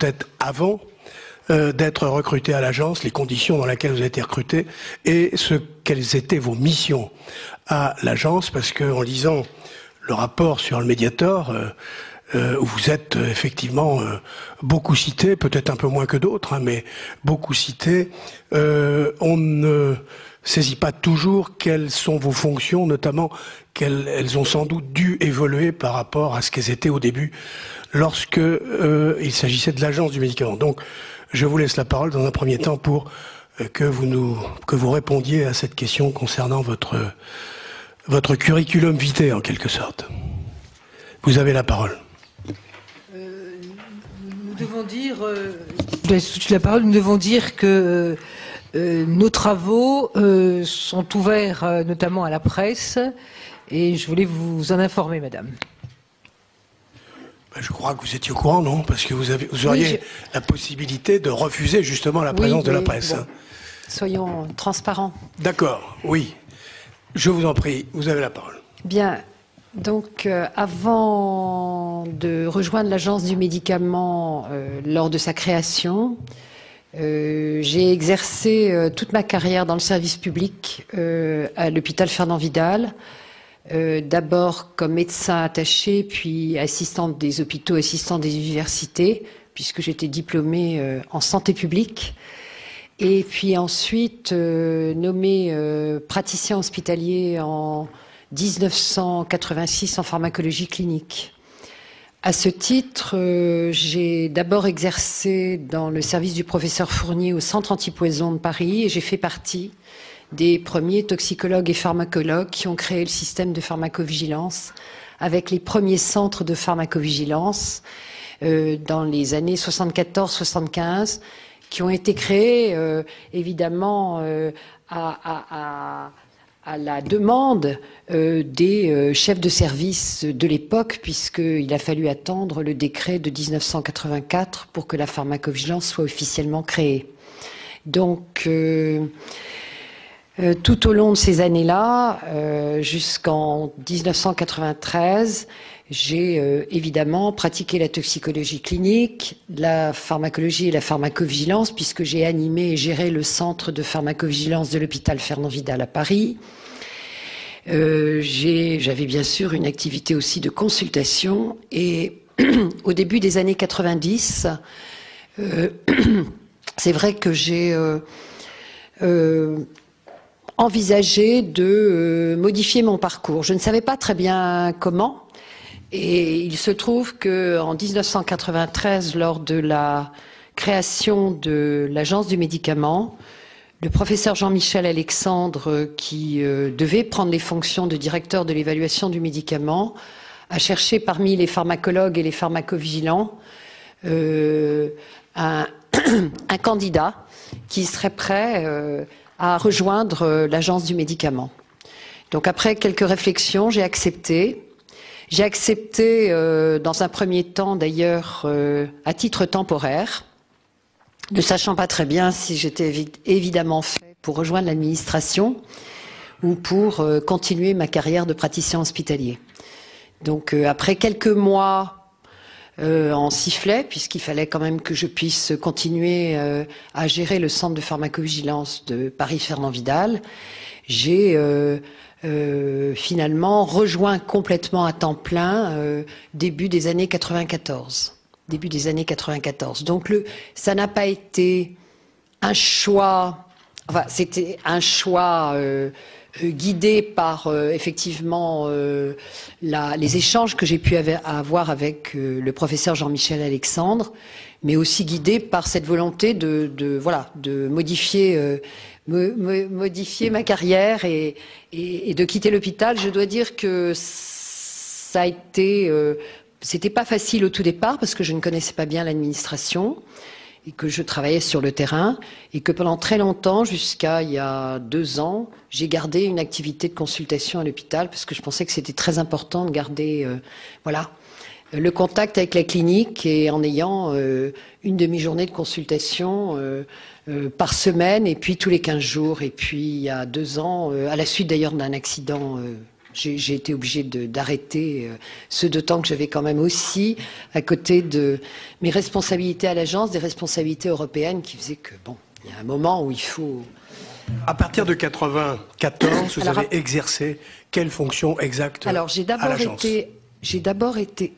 peut-être avant d'être recruté à l'agence, les conditions dans lesquelles vous avez été recruté et quelles étaient vos missions à l'agence, parce qu'en lisant le rapport sur le Mediator, où vous êtes effectivement beaucoup cité, peut-être un peu moins que d'autres, hein, mais beaucoup cité, on ne saisit pas toujours quelles sont vos fonctions, notamment qu'elles ont sans doute dû évoluer par rapport à ce qu'elles étaient au début, lorsque il s'agissait de l'agence du médicament. Donc, je vous laisse la parole dans un premier temps pour que vous répondiez à cette question concernant votre curriculum vitae, en quelque sorte. Vous avez la parole. Nous devons dire, nous devons dire que nos travaux sont ouverts notamment à la presse, et je voulais vous en informer, madame. Je crois que vous étiez au courant, non? Parce que vous auriez la possibilité de refuser justement la présence de la presse. Bon. Soyons transparents. D'accord, oui. Je vous en prie, vous avez la parole. Bien. Donc, avant de rejoindre l'Agence du médicament lors de sa création, j'ai exercé toute ma carrière dans le service public à l'hôpital Fernand Vidal. D'abord comme médecin attaché, puis assistante des hôpitaux, assistante des universités, puisque j'étais diplômée en santé publique. Et puis ensuite nommée praticien hospitalier en 1986 en pharmacologie clinique. À ce titre, j'ai d'abord exercé dans le service du professeur Fournier au Centre Antipoison de Paris, et j'ai fait partie des premiers toxicologues et pharmacologues qui ont créé le système de pharmacovigilance avec les premiers centres de pharmacovigilance dans les années 74-75 qui ont été créés évidemment à la demande des chefs de service de l'époque, puisqu'il a fallu attendre le décret de 1984 pour que la pharmacovigilance soit officiellement créée. Donc tout au long de ces années-là, jusqu'en 1993, j'ai évidemment pratiqué la toxicologie clinique, la pharmacologie et la pharmacovigilance, puisque j'ai animé et géré le centre de pharmacovigilance de l'hôpital Fernand Vidal à Paris. J'avais bien sûr une activité aussi de consultation, et au début des années 90, c'est vrai que j'ai envisagé de modifier mon parcours. Je ne savais pas très bien comment, et il se trouve qu'en 1993, lors de la création de l'Agence du médicament, le professeur Jean-Michel Alexandre, qui devait prendre les fonctions de directeur de l'évaluation du médicament, a cherché parmi les pharmacologues et les pharmacovigilants un candidat qui serait prêt à rejoindre l'Agence du médicament. Donc après quelques réflexions, j'ai accepté. J'ai accepté dans un premier temps d'ailleurs à titre temporaire, ne sachant pas très bien si j'étais évidemment fait pour rejoindre l'administration ou pour continuer ma carrière de praticien hospitalier. Donc après quelques mois en sifflet, puisqu'il fallait quand même que je puisse continuer à gérer le centre de pharmacovigilance de Paris-Fernand Vidal, j'ai finalement rejoint complètement à temps plein début des années 94. Début des années 94. Donc ça n'a pas été un choix, enfin c'était un choix guidé par effectivement les échanges que j'ai pu avoir avec le professeur Jean-Michel Alexandre, mais aussi guidé par cette volonté de modifier ma carrière et de quitter l'hôpital. Je dois dire que ça a été c'était pas facile au tout départ parce que je ne connaissais pas bien l'administration et que je travaillais sur le terrain, et que pendant très longtemps, jusqu'à il y a 2 ans, j'ai gardé une activité de consultation à l'hôpital parce que je pensais que c'était très important de garder le contact avec la clinique, et en ayant une demi-journée de consultation par semaine, et puis tous les 15 jours. Et puis il y a 2 ans, à la suite d'ailleurs d'un accident j'ai été obligée d'arrêter, ce d'autant que j'avais quand même aussi, à côté de mes responsabilités à l'agence, des responsabilités européennes qui faisaient que, bon, il y a un moment où il faut... À partir de 94, vous avez exercé quelle fonction exacte à l'agence? Alors, j'ai d'abord été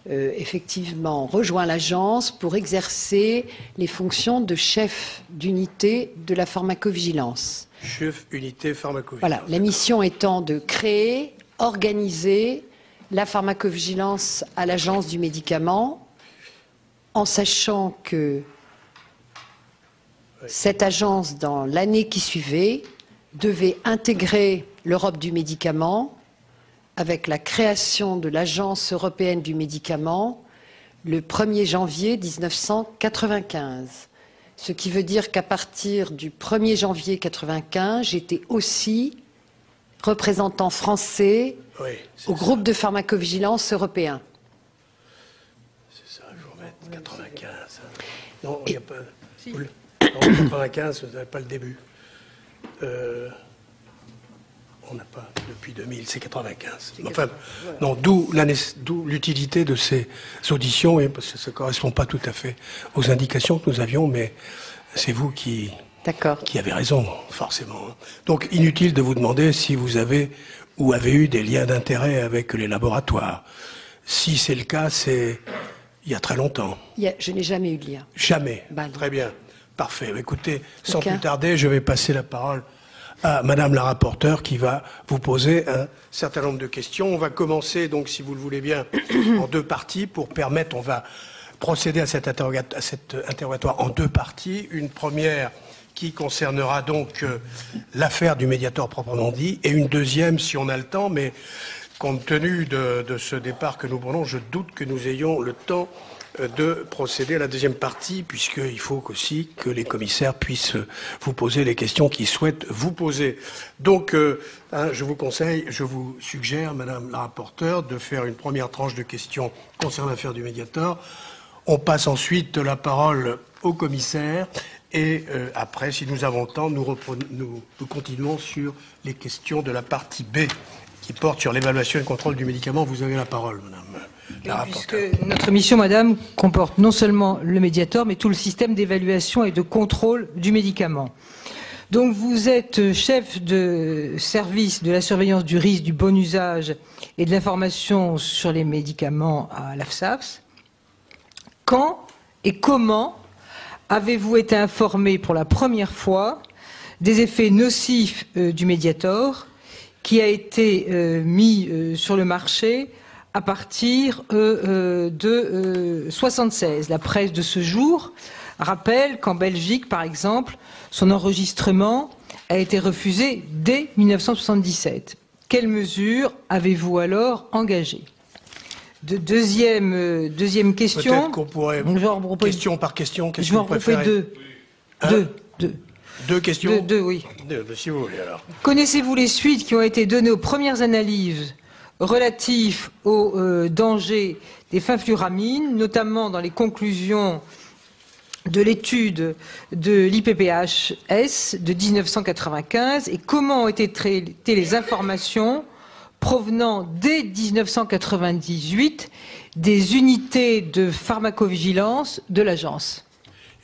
effectivement rejoint l'agence pour exercer les fonctions de chef d'unité de la pharmacovigilance. Chef unité pharmacovigilance. Voilà, la mission étant de créer, organiser la pharmacovigilance à l'agence du médicament, en sachant que cette agence, dans l'année qui suivait, devait intégrer l'Europe du médicament avec la création de l'Agence européenne du médicament le 1er janvier 1995. Ce qui veut dire qu'à partir du 1er janvier 1995, j'étais aussi représentant français au groupe de pharmacovigilance européen. C'est ça, il faut mettre 95. Non, il n'y a pas... Si. Non, 95, vous n'avez pas le début. On n'a pas depuis 2000, c'est 95. Enfin, non, d'où l'utilité de ces auditions, parce que ça ne correspond pas tout à fait aux indications que nous avions, mais c'est vous qui avez raison, forcément. Donc, inutile de vous demander si vous avez ou avez eu des liens d'intérêt avec les laboratoires. Si c'est le cas, c'est il y a très longtemps. Je n'ai jamais eu de lien. Jamais. Très bien. Parfait. Écoutez, sans plus tarder, je vais passer la parole à Madame la rapporteure qui va vous poser un certain nombre de questions. On va commencer, donc, si vous le voulez bien, en deux parties pour permettre, on va procéder à cet interrogatoire en deux parties. Une première qui concernera donc l'affaire du Mediator proprement dit, et une deuxième, si on a le temps, mais compte tenu de ce départ que nous prenons, je doute que nous ayons le temps de procéder à la deuxième partie, puisqu'il faut aussi que les commissaires puissent vous poser les questions qu'ils souhaitent vous poser. Donc, je vous suggère, Madame la rapporteure, de faire une première tranche de questions concernant l'affaire du Mediator. On passe ensuite la parole au commissaire, et après, si nous avons le temps, nous continuons sur les questions de la partie B, qui porte sur l'évaluation et le contrôle du médicament. Vous avez la parole, Madame la rapporteure. Puisque notre mission, Madame, comporte non seulement le Mediator, mais tout le système d'évaluation et de contrôle du médicament. Donc vous êtes chef de service de la surveillance du risque, du bon usage et de l'information sur les médicaments à l'AFSAPS. Quand et comment avez-vous été informé pour la première fois des effets nocifs du Mediator qui a été mis sur le marché à partir de 1976. La presse de ce jour rappelle qu'en Belgique, par exemple, son enregistrement a été refusé dès 1977. Quelles mesures avez-vous alors engagées? Deuxième question. Peut-être qu'on pourrait, question par question, qu'est-ce je vais en regrouper deux questions. Deux, oui. Si vous voulez, alors. Connaissez-vous les suites qui ont été données aux premières analyses relatives aux dangers des fenfluramines, notamment dans les conclusions de l'étude de l'IPPHS de 1995, et comment ont été traitées les informations provenant dès 1998 des unités de pharmacovigilance de l'agence?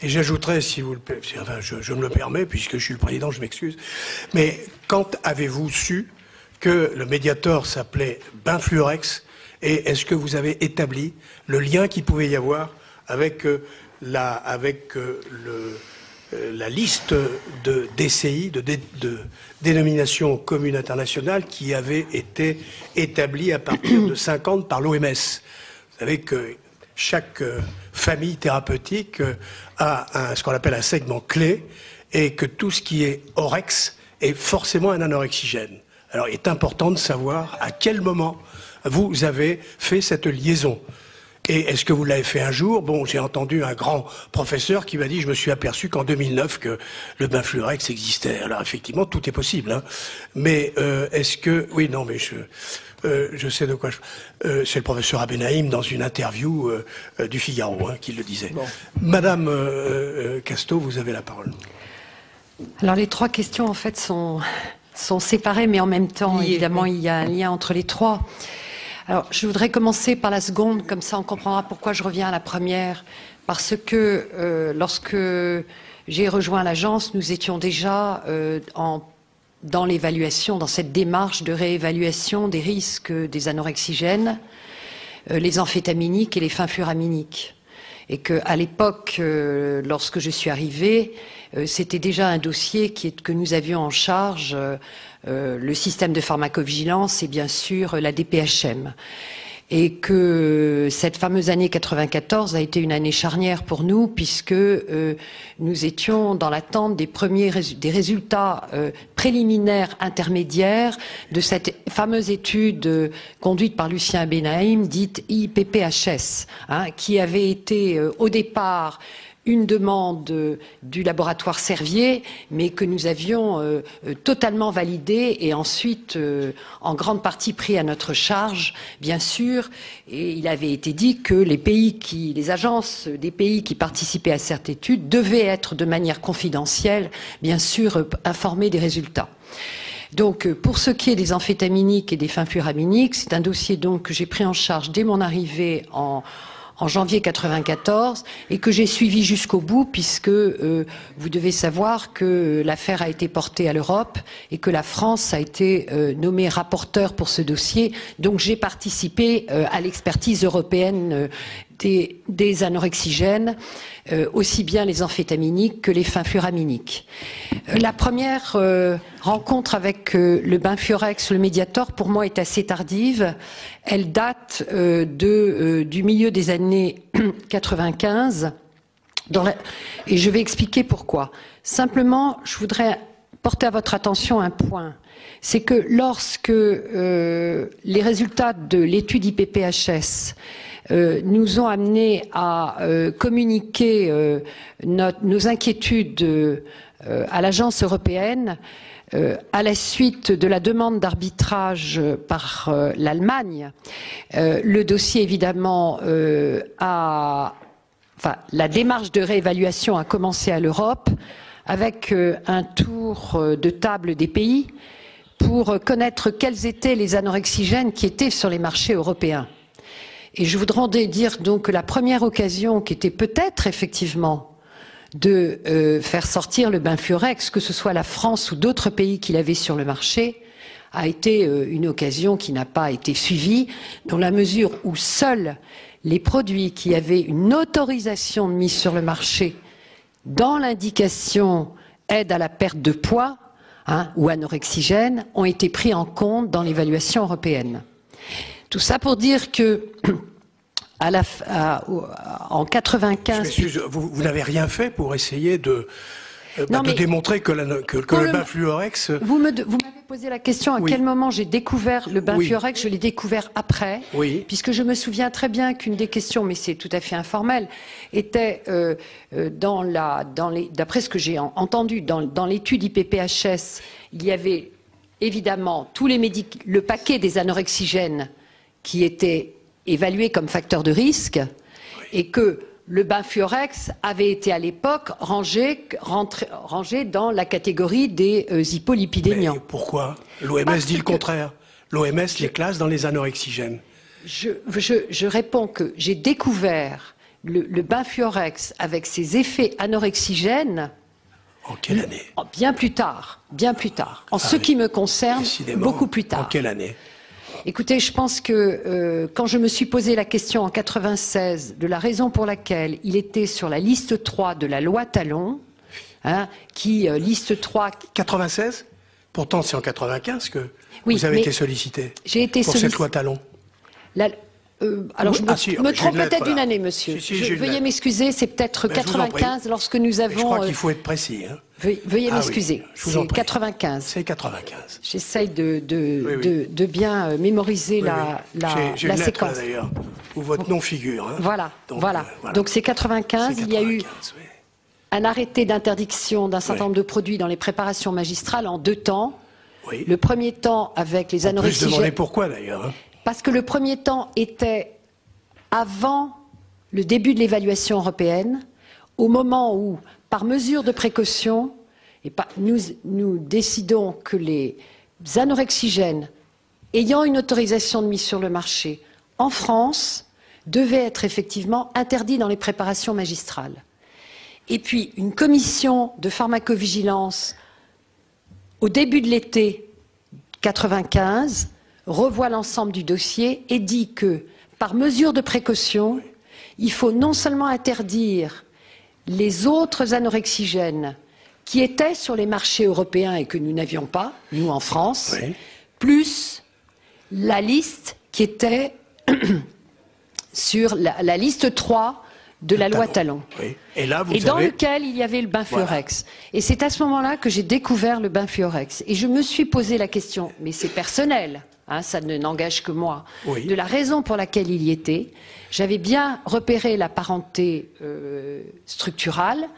Et j'ajouterais, si vous le enfin, je me le permets, puisque je suis le président, je m'excuse, mais quand avez-vous su que le Mediator s'appelait Benfluorex, et est-ce que vous avez établi le lien qu'il pouvait y avoir avec la liste de DCI, de dénomination commune internationale, qui avait été établie à partir de 50 par l'OMS? Vous savez que chaque famille thérapeutique a ce qu'on appelle un segment clé, et que tout ce qui est orex est forcément un anorexigène. Alors il est important de savoir à quel moment vous avez fait cette liaison. Et est-ce que vous l'avez fait un jour? Bon, j'ai entendu un grand professeur qui m'a dit, je me suis aperçu qu'en 2009 que le Benfluorex existait. Alors effectivement, tout est possible, hein. Mais est-ce que... Oui, non, mais je sais de quoi c'est le professeur Abenaïm dans une interview du Figaro, hein, qui le disait. Bon. Madame Casteau, vous avez la parole. Alors les trois questions en fait sont séparées, mais en même temps, évidemment, il y a un lien entre les trois. Alors je voudrais commencer par la seconde, comme ça on comprendra pourquoi je reviens à la première. Parce que lorsque j'ai rejoint l'agence, nous étions déjà dans l'évaluation, dans cette démarche de réévaluation des risques des anorexigènes, les amphétaminiques et les fenfluraminiques. Et qu'à l'époque, lorsque je suis arrivée, c'était déjà un dossier que nous avions en charge, le système de pharmacovigilance et bien sûr la DPHM. Et que cette fameuse année 94 a été une année charnière pour nous puisque nous étions dans l'attente des résultats préliminaires intermédiaires de cette fameuse étude conduite par Lucien Benahim, dite IPPHS, qui avait été au départ une demande du laboratoire Servier, mais que nous avions totalement validée et ensuite en grande partie pris à notre charge, bien sûr. Et il avait été dit que les agences des pays qui participaient à cette étude devaient être de manière confidentielle, bien sûr, informées des résultats. Donc, pour ce qui est des amphétaminiques et des fenfluraminiques, c'est un dossier donc que j'ai pris en charge dès mon arrivée en janvier 94 et que j'ai suivi jusqu'au bout puisque vous devez savoir que l'affaire a été portée à l'Europe et que la France a été nommée rapporteur pour ce dossier. Donc j'ai participé à l'expertise européenne des anorexigènes, aussi bien les amphétaminiques que les fenfluraminiques. La première rencontre avec le Benfluorex, le Mediator, pour moi est assez tardive. Elle date du milieu des années 95. Et je vais expliquer pourquoi. Simplement, je voudrais porter à votre attention un point. C'est que lorsque les résultats de l'étude IPPHS nous ont amenés à communiquer nos inquiétudes à l'agence européenne, à la suite de la demande d'arbitrage par l'Allemagne, le dossier évidemment la démarche de réévaluation a commencé à l'Europe avec un tour de table des pays pour connaître quels étaient les anorexigènes qui étaient sur les marchés européens. Et je voudrais dire donc que la première occasion qui était peut-être effectivement de faire sortir le Benfluorex, que ce soit la France ou d'autres pays qui l'avaient sur le marché, a été une occasion qui n'a pas été suivie, dans la mesure où seuls les produits qui avaient une autorisation de mise sur le marché dans l'indication aide à la perte de poids ou anorexigène ont été pris en compte dans l'évaluation européenne. Tout ça pour dire que en 95... Vous n'avez rien fait pour essayer de démontrer que le Benfluorex... Vous m'avez posé la question à quel moment j'ai découvert le Benfluorex. Je l'ai découvert après, puisque je me souviens très bien qu'une des questions, mais c'est tout à fait informel, était d'après ce que j'ai entendu, dans l'étude IPPHS, il y avait évidemment le paquet des anorexigènes qui était évalué comme facteur de risque et que le Benfluorex avait été à l'époque rangé dans la catégorie des hypolipidémiants. Mais pourquoi? L'OMS dit le contraire. L'OMS les classe dans les anorexigènes. Je réponds que j'ai découvert le Benfluorex avec ses effets anorexigènes. En quelle année? Bien plus tard. En ce qui me concerne, beaucoup plus tard. En quelle année? Écoutez, je pense que quand je me suis posé la question en 96 de la raison pour laquelle il était sur la liste 3 de la loi Talon, liste 3... 96 ? Pourtant, c'est en 95 que vous avez été sollicité pour cette loi Talon. Alors, je me trompe peut-être d'une année, monsieur. Veuillez m'excuser, c'est peut-être 95 lorsque nous avons... Je crois qu'il faut être précis. Veuillez m'excuser, c'est 95. C'est 95. J'essaye de bien mémoriser la J'ai une lettre, séquence. d'ailleurs, où votre nom figure. Voilà. Donc c'est 95, il y a eu un arrêté d'interdiction d'un certain nombre de produits dans les préparations magistrales en 2 temps. Le premier temps avec les anorexigènes... On peut se demander pourquoi, d'ailleurs. Parce que le premier temps était avant le début de l'évaluation européenne, au moment où, par mesure de précaution, et nous décidons que les anorexigènes ayant une autorisation de mise sur le marché en France devaient être effectivement interdits dans les préparations magistrales. Et puis une commission de pharmacovigilance au début de l'été 95 revoit l'ensemble du dossier et dit que, par mesure de précaution, il faut non seulement interdire les autres anorexigènes qui étaient sur les marchés européens et que nous n'avions pas, nous en France, oui, plus la liste qui était sur la liste 3 de la loi Talon. Oui. Et là, dans lequel il y avait le Benfluorex. Voilà. Et c'est à ce moment-là que j'ai découvert le Benfluorex. Et je me suis posé la question, mais c'est personnel, hein, ça n'engage que moi, oui, de la raison pour laquelle il y était. J'avais bien repéré la parenté structurale.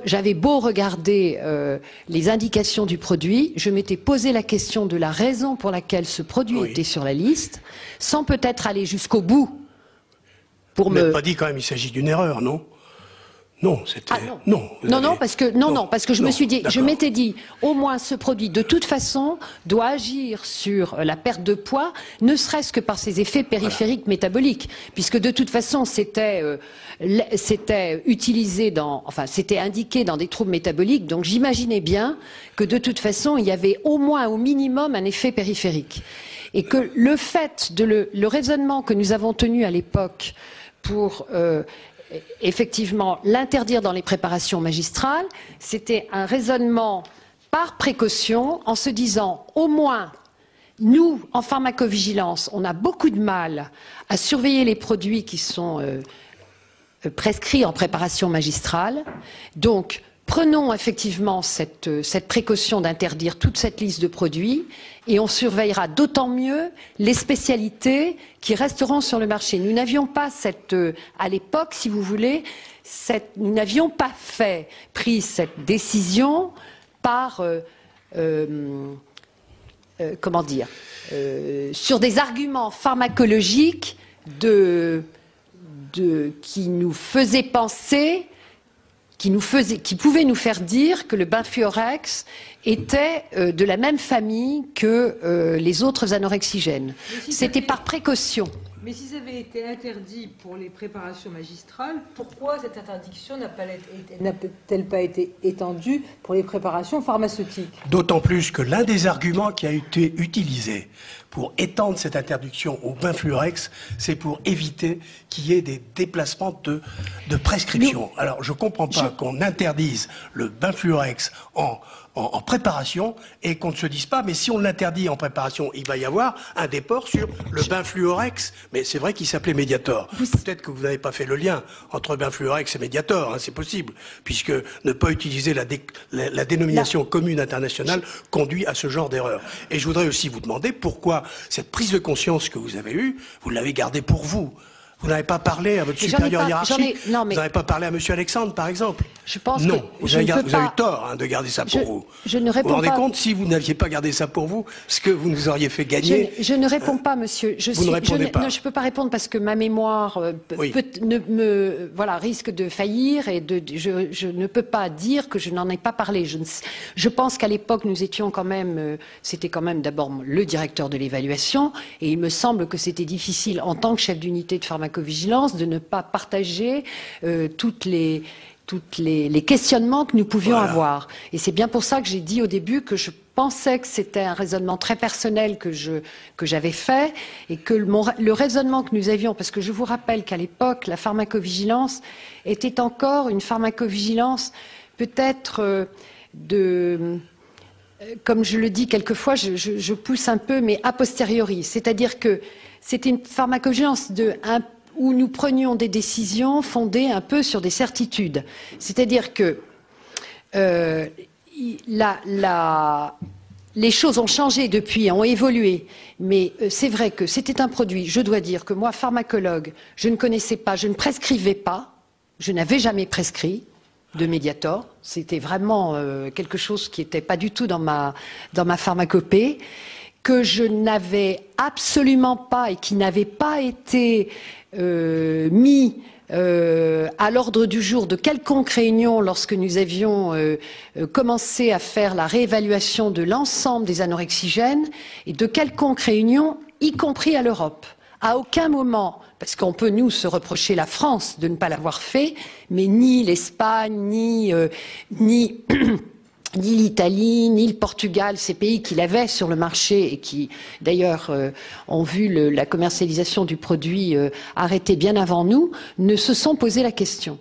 J'avais beau regarder les indications du produit, je m'étais posé la question de la raison pour laquelle ce produit oui, était sur la liste, sans peut-être aller jusqu'au bout. Vous n'avez pas dit quand même il s'agit d'une erreur, non? Non, c'était... Ah, non, parce que je me suis dit, je m'étais dit, au moins ce produit, de toute façon, doit agir sur la perte de poids, ne serait-ce que par ses effets périphériques métaboliques, puisque de toute façon, c'était utilisé c'était indiqué dans des troubles métaboliques, donc j'imaginais bien que de toute façon, il y avait au moins, au minimum, un effet périphérique. Et que le fait le raisonnement que nous avons tenu à l'époque pour effectivement l'interdire dans les préparations magistrales, c'était un raisonnement par précaution en se disant au moins nous, en pharmacovigilance, on a beaucoup de mal à surveiller les produits qui sont prescrits en préparation magistrale, donc prenons effectivement cette précaution d'interdire toute cette liste de produits et on surveillera d'autant mieux les spécialités qui resteront sur le marché. Nous n'avions pas à l'époque, si vous voulez, nous n'avions pas pris cette décision par, comment dire, sur des arguments pharmacologiques qui nous faisaient penser qui pouvait nous faire dire que le Benfluorex était de la même famille que les autres anorexigènes. C'était par précaution. Mais si ça avait été interdit pour les préparations magistrales, pourquoi cette interdiction n'a-t-elle pas été étendue pour les préparations pharmaceutiques? D'autant plus que l'un des arguments qui a été utilisé pour étendre cette interdiction au Benfluorex, c'est pour éviter qu'il y ait des déplacements de prescription. Alors, je ne comprends pas qu'on interdise le Benfluorex en préparation et qu'on ne se dise pas, mais si on l'interdit en préparation, il va y avoir un déport sur le Benfluorex. Mais c'est vrai qu'il s'appelait Mediator. Peut-être que vous n'avez pas fait le lien entre Benfluorex et Mediator, hein, c'est possible, puisque ne pas utiliser la dénomination commune internationale conduit à ce genre d'erreur. Et je voudrais aussi vous demander pourquoi cette prise de conscience que vous avez eue, vous l'avez gardée pour vous. Vous n'avez pas parlé à votre supérieur hiérarchique. Vous n'avez pas parlé à M. Alexandre, par exemple. Je pense non, que vous avez eu tort de garder ça pour vous. Je ne réponds vous vous rendez pas. compte, si vous n'aviez pas gardé ça pour vous, ce que vous nous auriez fait gagner. Je ne réponds pas, monsieur. Vous ne répondez pas. Non, je ne peux pas répondre parce que ma mémoire risque de faillir et je ne peux pas dire que je n'en ai pas parlé. Je pense qu'à l'époque, nous étions quand même, c'était quand même d'abord le directeur de l'évaluation et il me semble que c'était difficile en tant que chef d'unité de pharmacovigilance de ne pas partager toutes les questionnements que nous pouvions avoir. Et c'est bien pour ça que j'ai dit au début que je pensais que c'était un raisonnement très personnel que j'avais fait et que le raisonnement que nous avions, parce que je vous rappelle qu'à l'époque, la pharmacovigilance était encore une pharmacovigilance peut-être comme je le dis quelquefois, je pousse un peu, mais a posteriori. C'est-à-dire que c'était une pharmacovigilance où nous prenions des décisions fondées un peu sur des certitudes. C'est-à-dire que les choses ont changé depuis, ont évolué, mais c'est vrai que c'était un produit, je dois dire que moi, pharmacologue, je ne connaissais pas, je ne prescrivais pas, je n'avais jamais prescrit de Mediator. C'était vraiment quelque chose qui n'était pas du tout dans ma pharmacopée, que je n'avais absolument pas et qui n'avait pas été mis à l'ordre du jour de quelconque réunion lorsque nous avions commencé à faire la réévaluation de l'ensemble des anorexigènes et de quelconque réunion, y compris à l'Europe. À aucun moment, parce qu'on peut nous se reprocher la France de ne pas l'avoir fait, mais ni l'Espagne, ni l'Italie, ni le Portugal, ces pays qui l'avaient sur le marché et qui, d'ailleurs, ont vu la commercialisation du produit arrêtée bien avant nous, ne se sont posé la question.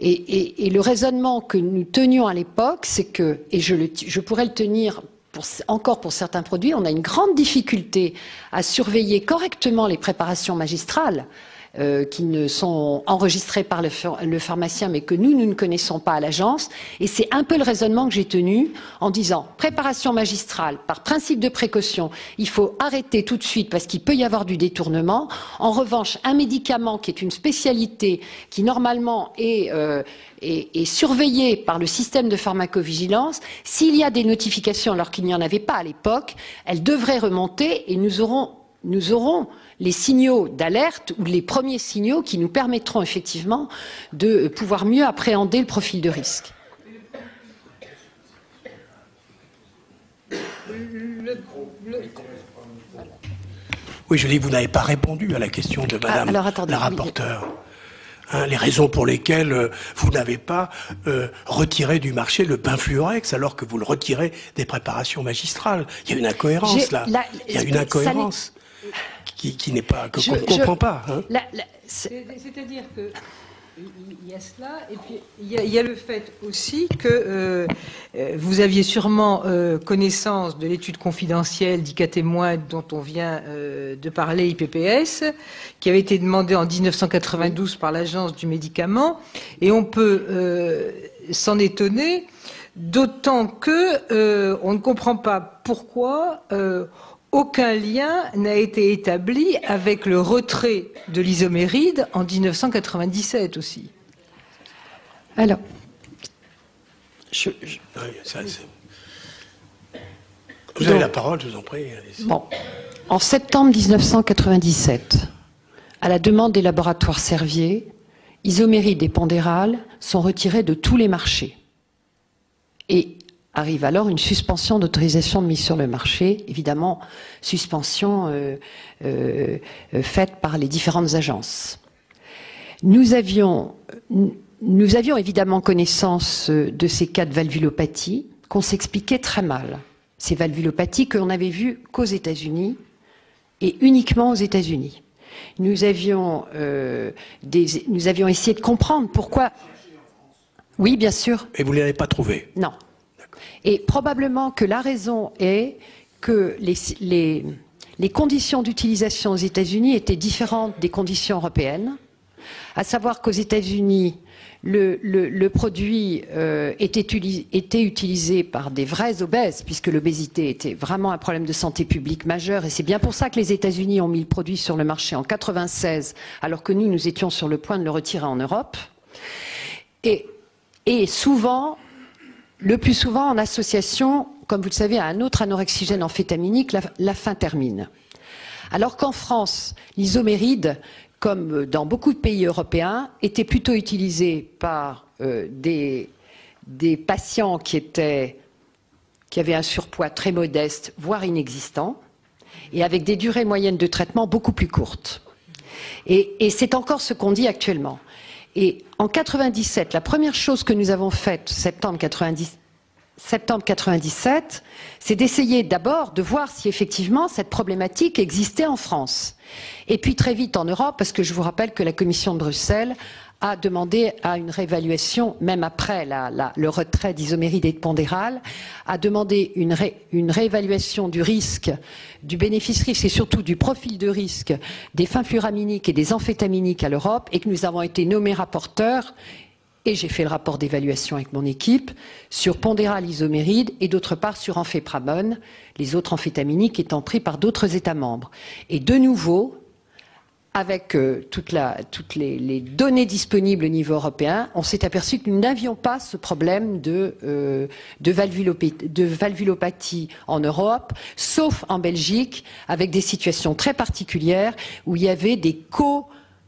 Et le raisonnement que nous tenions à l'époque, c'est que, et je pourrais le tenir encore pour certains produits, on a une grande difficulté à surveiller correctement les préparations magistrales qui ne sont enregistrées par le pharmacien mais que nous ne connaissons pas à l'agence. Et c'est un peu le raisonnement que j'ai tenu en disant préparation magistrale, par principe de précaution, il faut arrêter tout de suite parce qu'il peut y avoir du détournement. En revanche, un médicament qui est une spécialité qui normalement est surveillé par le système de pharmacovigilance, s'il y a des notifications alors qu'il n'y en avait pas à l'époque, elles devraient remonter et nous aurons les signaux d'alerte ou les premiers signaux qui nous permettront effectivement de pouvoir mieux appréhender le profil de risque. Oui, je dis, vous n'avez pas répondu à la question de Madame la rapporteure. Hein, les raisons pour lesquelles vous n'avez pas retiré du marché le Benfluorex alors que vous le retirez des préparations magistrales. Il y a une incohérence là. Il y a une incohérence qui n'est pas qu'on ne comprend pas. Hein. C'est-à-dire que il y a cela, et puis il y a le fait aussi que vous aviez sûrement connaissance de l'étude confidentielle d'ICATémoin dont on vient de parler, IPPS, qui avait été demandée en 1992 par l'Agence du médicament, et on peut s'en étonner, d'autant que on ne comprend pas pourquoi aucun lien n'a été établi avec le retrait de l'isoméride en 1997 aussi. Alors, vous avez la parole, je vous en prie. Bon, en septembre 1997, à la demande des laboratoires Servier, isoméride et Pondéral sont retirés de tous les marchés. Et arrive alors une suspension d'autorisation de mise sur le marché, évidemment suspension faite par les différentes agences. Nous avions évidemment connaissance de ces cas de valvulopathie qu'on s'expliquait très mal. Ces valvulopathies que l'on n'avait vues qu'aux États-Unis et uniquement aux États-Unis. Nous avions essayé de comprendre pourquoi. Oui, bien sûr. Et vous ne l'avez pas trouvé? Non. Et probablement que la raison est que les conditions d'utilisation aux États-Unis étaient différentes des conditions européennes, à savoir qu'aux États-Unis, le produit était utilisé par des vrais obèses, puisque l'obésité était vraiment un problème de santé publique majeur, et c'est bien pour ça que les États-Unis ont mis le produit sur le marché en 1996, alors que nous étions sur le point de le retirer en Europe. Et souvent, le plus souvent en association, comme vous le savez, à un autre anorexigène amphétaminique, la phentermine. Alors qu'en France, l'isoméride, comme dans beaucoup de pays européens, était plutôt utilisé par des patients qui avaient un surpoids très modeste, voire inexistant, et avec des durées moyennes de traitement beaucoup plus courtes. Et c'est encore ce qu'on dit actuellement. Et en 97, la première chose que nous avons faite, septembre 97, c'est d'essayer d'abord de voir si effectivement cette problématique existait en France. Et puis très vite en Europe, parce que je vous rappelle que la Commission de Bruxelles a demandé à une réévaluation, même après le retrait d'isoméride et de Pondéral, a demandé une réévaluation du risque, du bénéfice-risque et surtout du profil de risque des fenfluraminiques et des amphétaminiques à l'Europe, et que nous avons été nommés rapporteurs, et j'ai fait le rapport d'évaluation avec mon équipe, sur Pondéral isoméride et d'autre part sur amphépramone, les autres amphétaminiques étant pris par d'autres États membres. Et de nouveau, avec toutes les données disponibles au niveau européen, on s'est aperçu que nous n'avions pas ce problème de valvulopathie en Europe, sauf en Belgique, avec des situations très particulières où il y avait des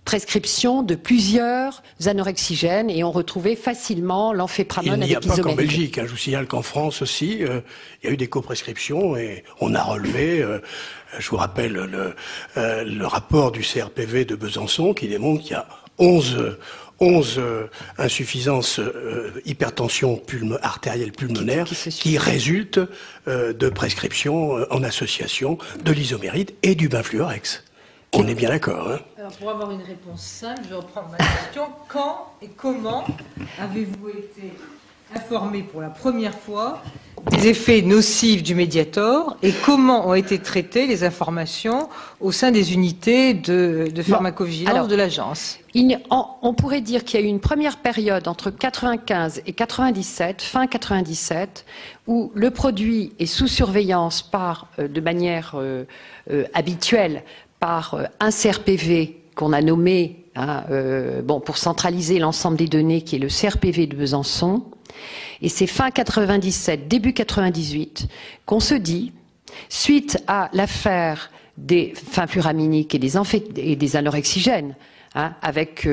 prescription de plusieurs anorexigènes et on retrouvait facilement l'Amphépramone avec Il n'y a pas qu'en Isoméryl. Belgique, hein. Je vous signale qu'en France aussi, il y a eu des coprescriptions et on a relevé, je vous rappelle le rapport du CRPV de Besançon qui démontre qu'il y a 11 insuffisances hypertension artérielle pulmonaire qui résultent de prescriptions en association de l'isoméride et du benfluorex. On est bien d'accord, hein? Alors, pour avoir une réponse simple, je reprends ma question. Quand et comment avez-vous été informé pour la première fois des effets nocifs du Mediator et comment ont été traitées les informations au sein des unités de pharmacovigilance de l'agence? On pourrait dire qu'il y a eu une première période entre 95 et 97, fin 97, où le produit est sous surveillance de manière habituelle par un CRPV qu'on a nommé pour centraliser l'ensemble des données, qui est le CRPV de Besançon. Et c'est fin 97, début 98, qu'on se dit, suite à l'affaire des fenfluraminiques et des anorexigènes, avec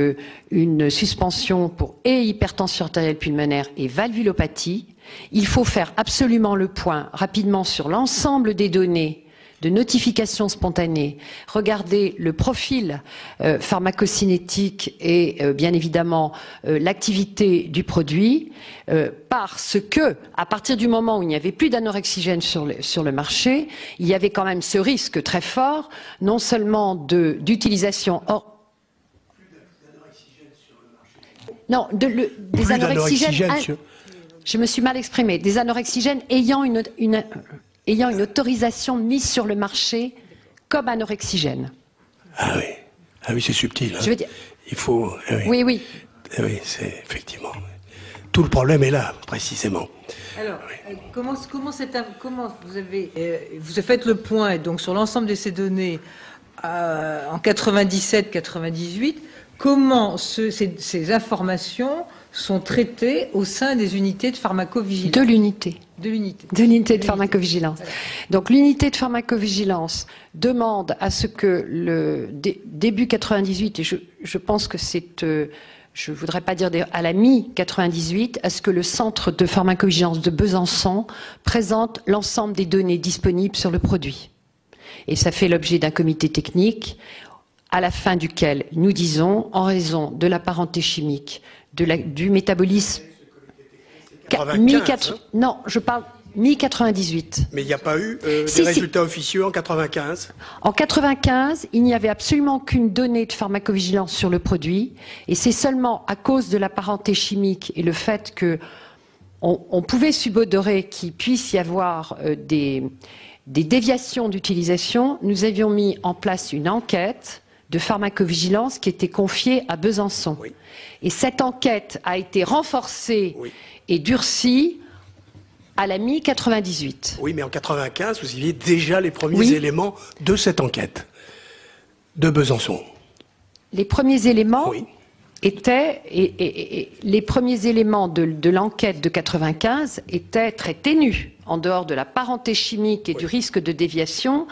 une suspension pour hypertension artérielle pulmonaire et valvulopathie, il faut faire absolument le point rapidement sur l'ensemble des données de notification spontanée, regarder le profil pharmacocinétique et bien évidemment l'activité du produit, parce que à partir du moment où il n'y avait plus d'anorexigène sur le marché, il y avait quand même ce risque très fort, non seulement d'utilisation des anorexigènes. Je me suis mal exprimée. Des anorexigènes ayant une autorisation de mise sur le marché comme anorexigène. Ah oui, c'est subtil. Hein. Je veux dire... Il faut. Oui. Oui, c'est effectivement. Tout le problème est là, précisément. Alors, comment vous avez fait le point donc sur l'ensemble de ces données en 97-98? Comment ces informations sont traitées au sein des unités de pharmacovigilance? De l'unité. De l'unité de pharmacovigilance. Alors. Donc l'unité de pharmacovigilance demande à ce que début 98, et je pense que c'est, je voudrais pas dire à la mi-98, à ce que le centre de pharmacovigilance de Besançon présente l'ensemble des données disponibles sur le produit. Et ça fait l'objet d'un comité technique à la fin duquel nous disons, en raison de la parenté chimique, du métabolisme... 95, non, je parle mi-98. Mais il n'y a pas eu des résultats officieux en 95? En 95, il n'y avait absolument aucune donnée de pharmacovigilance sur le produit, et c'est seulement à cause de la parenté chimique et le fait que on pouvait subodorer qu'il puisse y avoir des déviations d'utilisation, nous avions mis en place une enquête de pharmacovigilance qui était confiée à Besançon. Oui. Et cette enquête a été renforcée et durcie à la mi-98. Oui, mais en 95, vous aviez déjà les premiers éléments de cette enquête de Besançon. Les premiers éléments étaient, les premiers éléments de l'enquête de 95 étaient très ténus. En dehors de la parenté chimique et du risque de déviation,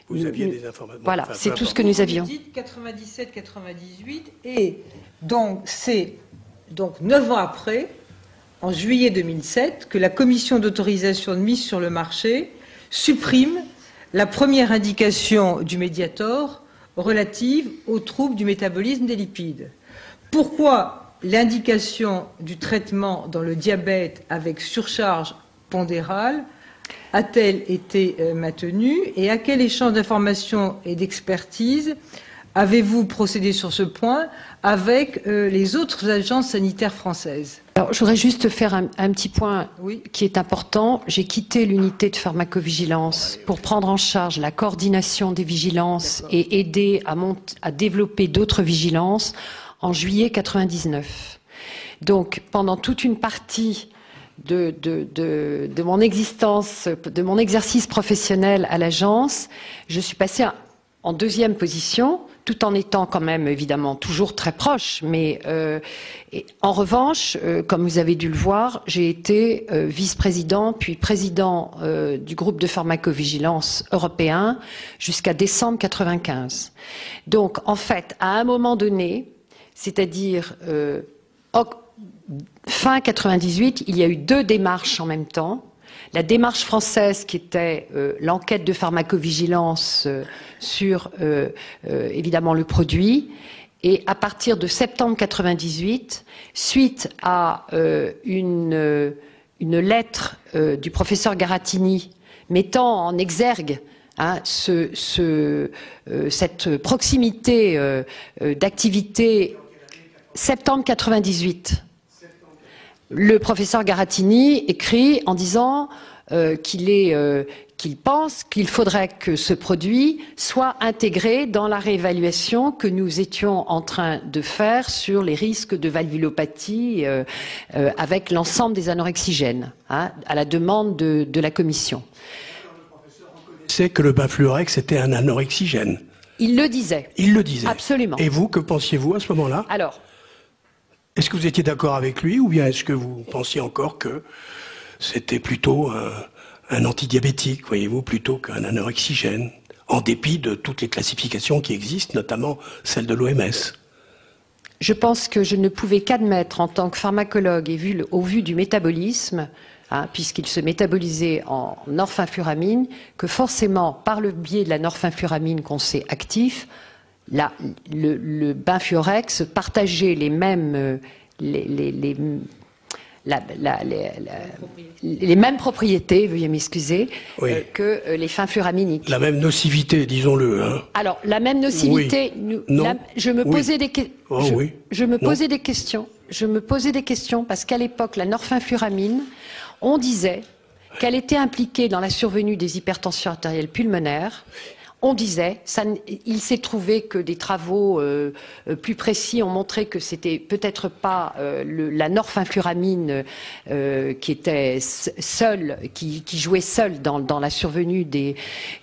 vous aviez des informations. Voilà, c'est tout ce que nous avions. Vous dites 97-98 et donc c'est 9 ans après, en juillet 2007, que la commission d'autorisation de mise sur le marché supprime la première indication du Mediator relative aux troubles du métabolisme des lipides. Pourquoi l'indication du traitement dans le diabète avec surcharge pondérale a-t-elle été maintenue et à quel échange d'informations et d'expertise avez-vous procédé sur ce point avec les autres agences sanitaires françaises? Alors, je voudrais juste faire un petit point qui est important. J'ai quitté l'unité de pharmacovigilance pour prendre en charge la coordination des vigilances et aider à développer d'autres vigilances en juillet 99. Donc, pendant toute une partie de mon existence, de mon exercice professionnel à l'agence, je suis passée en deuxième position, tout en étant quand même évidemment toujours très proche. Mais en revanche, comme vous avez dû le voir, j'ai été vice-président puis président du groupe de pharmacovigilance européen jusqu'à décembre 95. Donc en fait, à un moment donné, c'est-à-dire fin 98, il y a eu 2 démarches en même temps. La démarche française qui était l'enquête de pharmacovigilance sur évidemment le produit, et à partir de septembre 98, suite à une lettre du professeur Garattini mettant en exergue cette proximité d'activité, septembre 98. Le professeur Garattini écrit en disant qu'il pense qu'il faudrait que ce produit soit intégré dans la réévaluation que nous étions en train de faire sur les risques de valvulopathie avec l'ensemble des anorexigènes, à la demande de la commission. C'est que le Bafluorex était un anorexigène. Il le disait. Il le disait. Absolument. Et vous, que pensiez-vous à ce moment-là? Alors, est-ce que vous étiez d'accord avec lui, ou bien est-ce que vous pensiez encore que c'était plutôt un antidiabétique, voyez-vous, plutôt qu'un anorexigène, en dépit de toutes les classifications qui existent, notamment celle de l'OMS? Je pense que je ne pouvais qu'admettre en tant que pharmacologue et au vu du métabolisme, puisqu'il se métabolisait en norfenfuramine, que forcément, par le biais de la norfenfuramine qu'on sait actif, le Benfluorex partageait les mêmes les mêmes propriétés, veuillez m'excuser, oui, que les fenfuraminiques. La même nocivité, disons-le. Hein. Alors, la même nocivité, oui. Je me posais des questions. Je me posais des questions parce qu'à l'époque, la norfenfuramine, on disait qu'elle était impliquée dans la survenue des hypertensions artérielles pulmonaires. On disait, il s'est trouvé que des travaux plus précis ont montré que c'était peut-être pas la norfenfuramine qui était seule, qui jouait seule dans la survenue des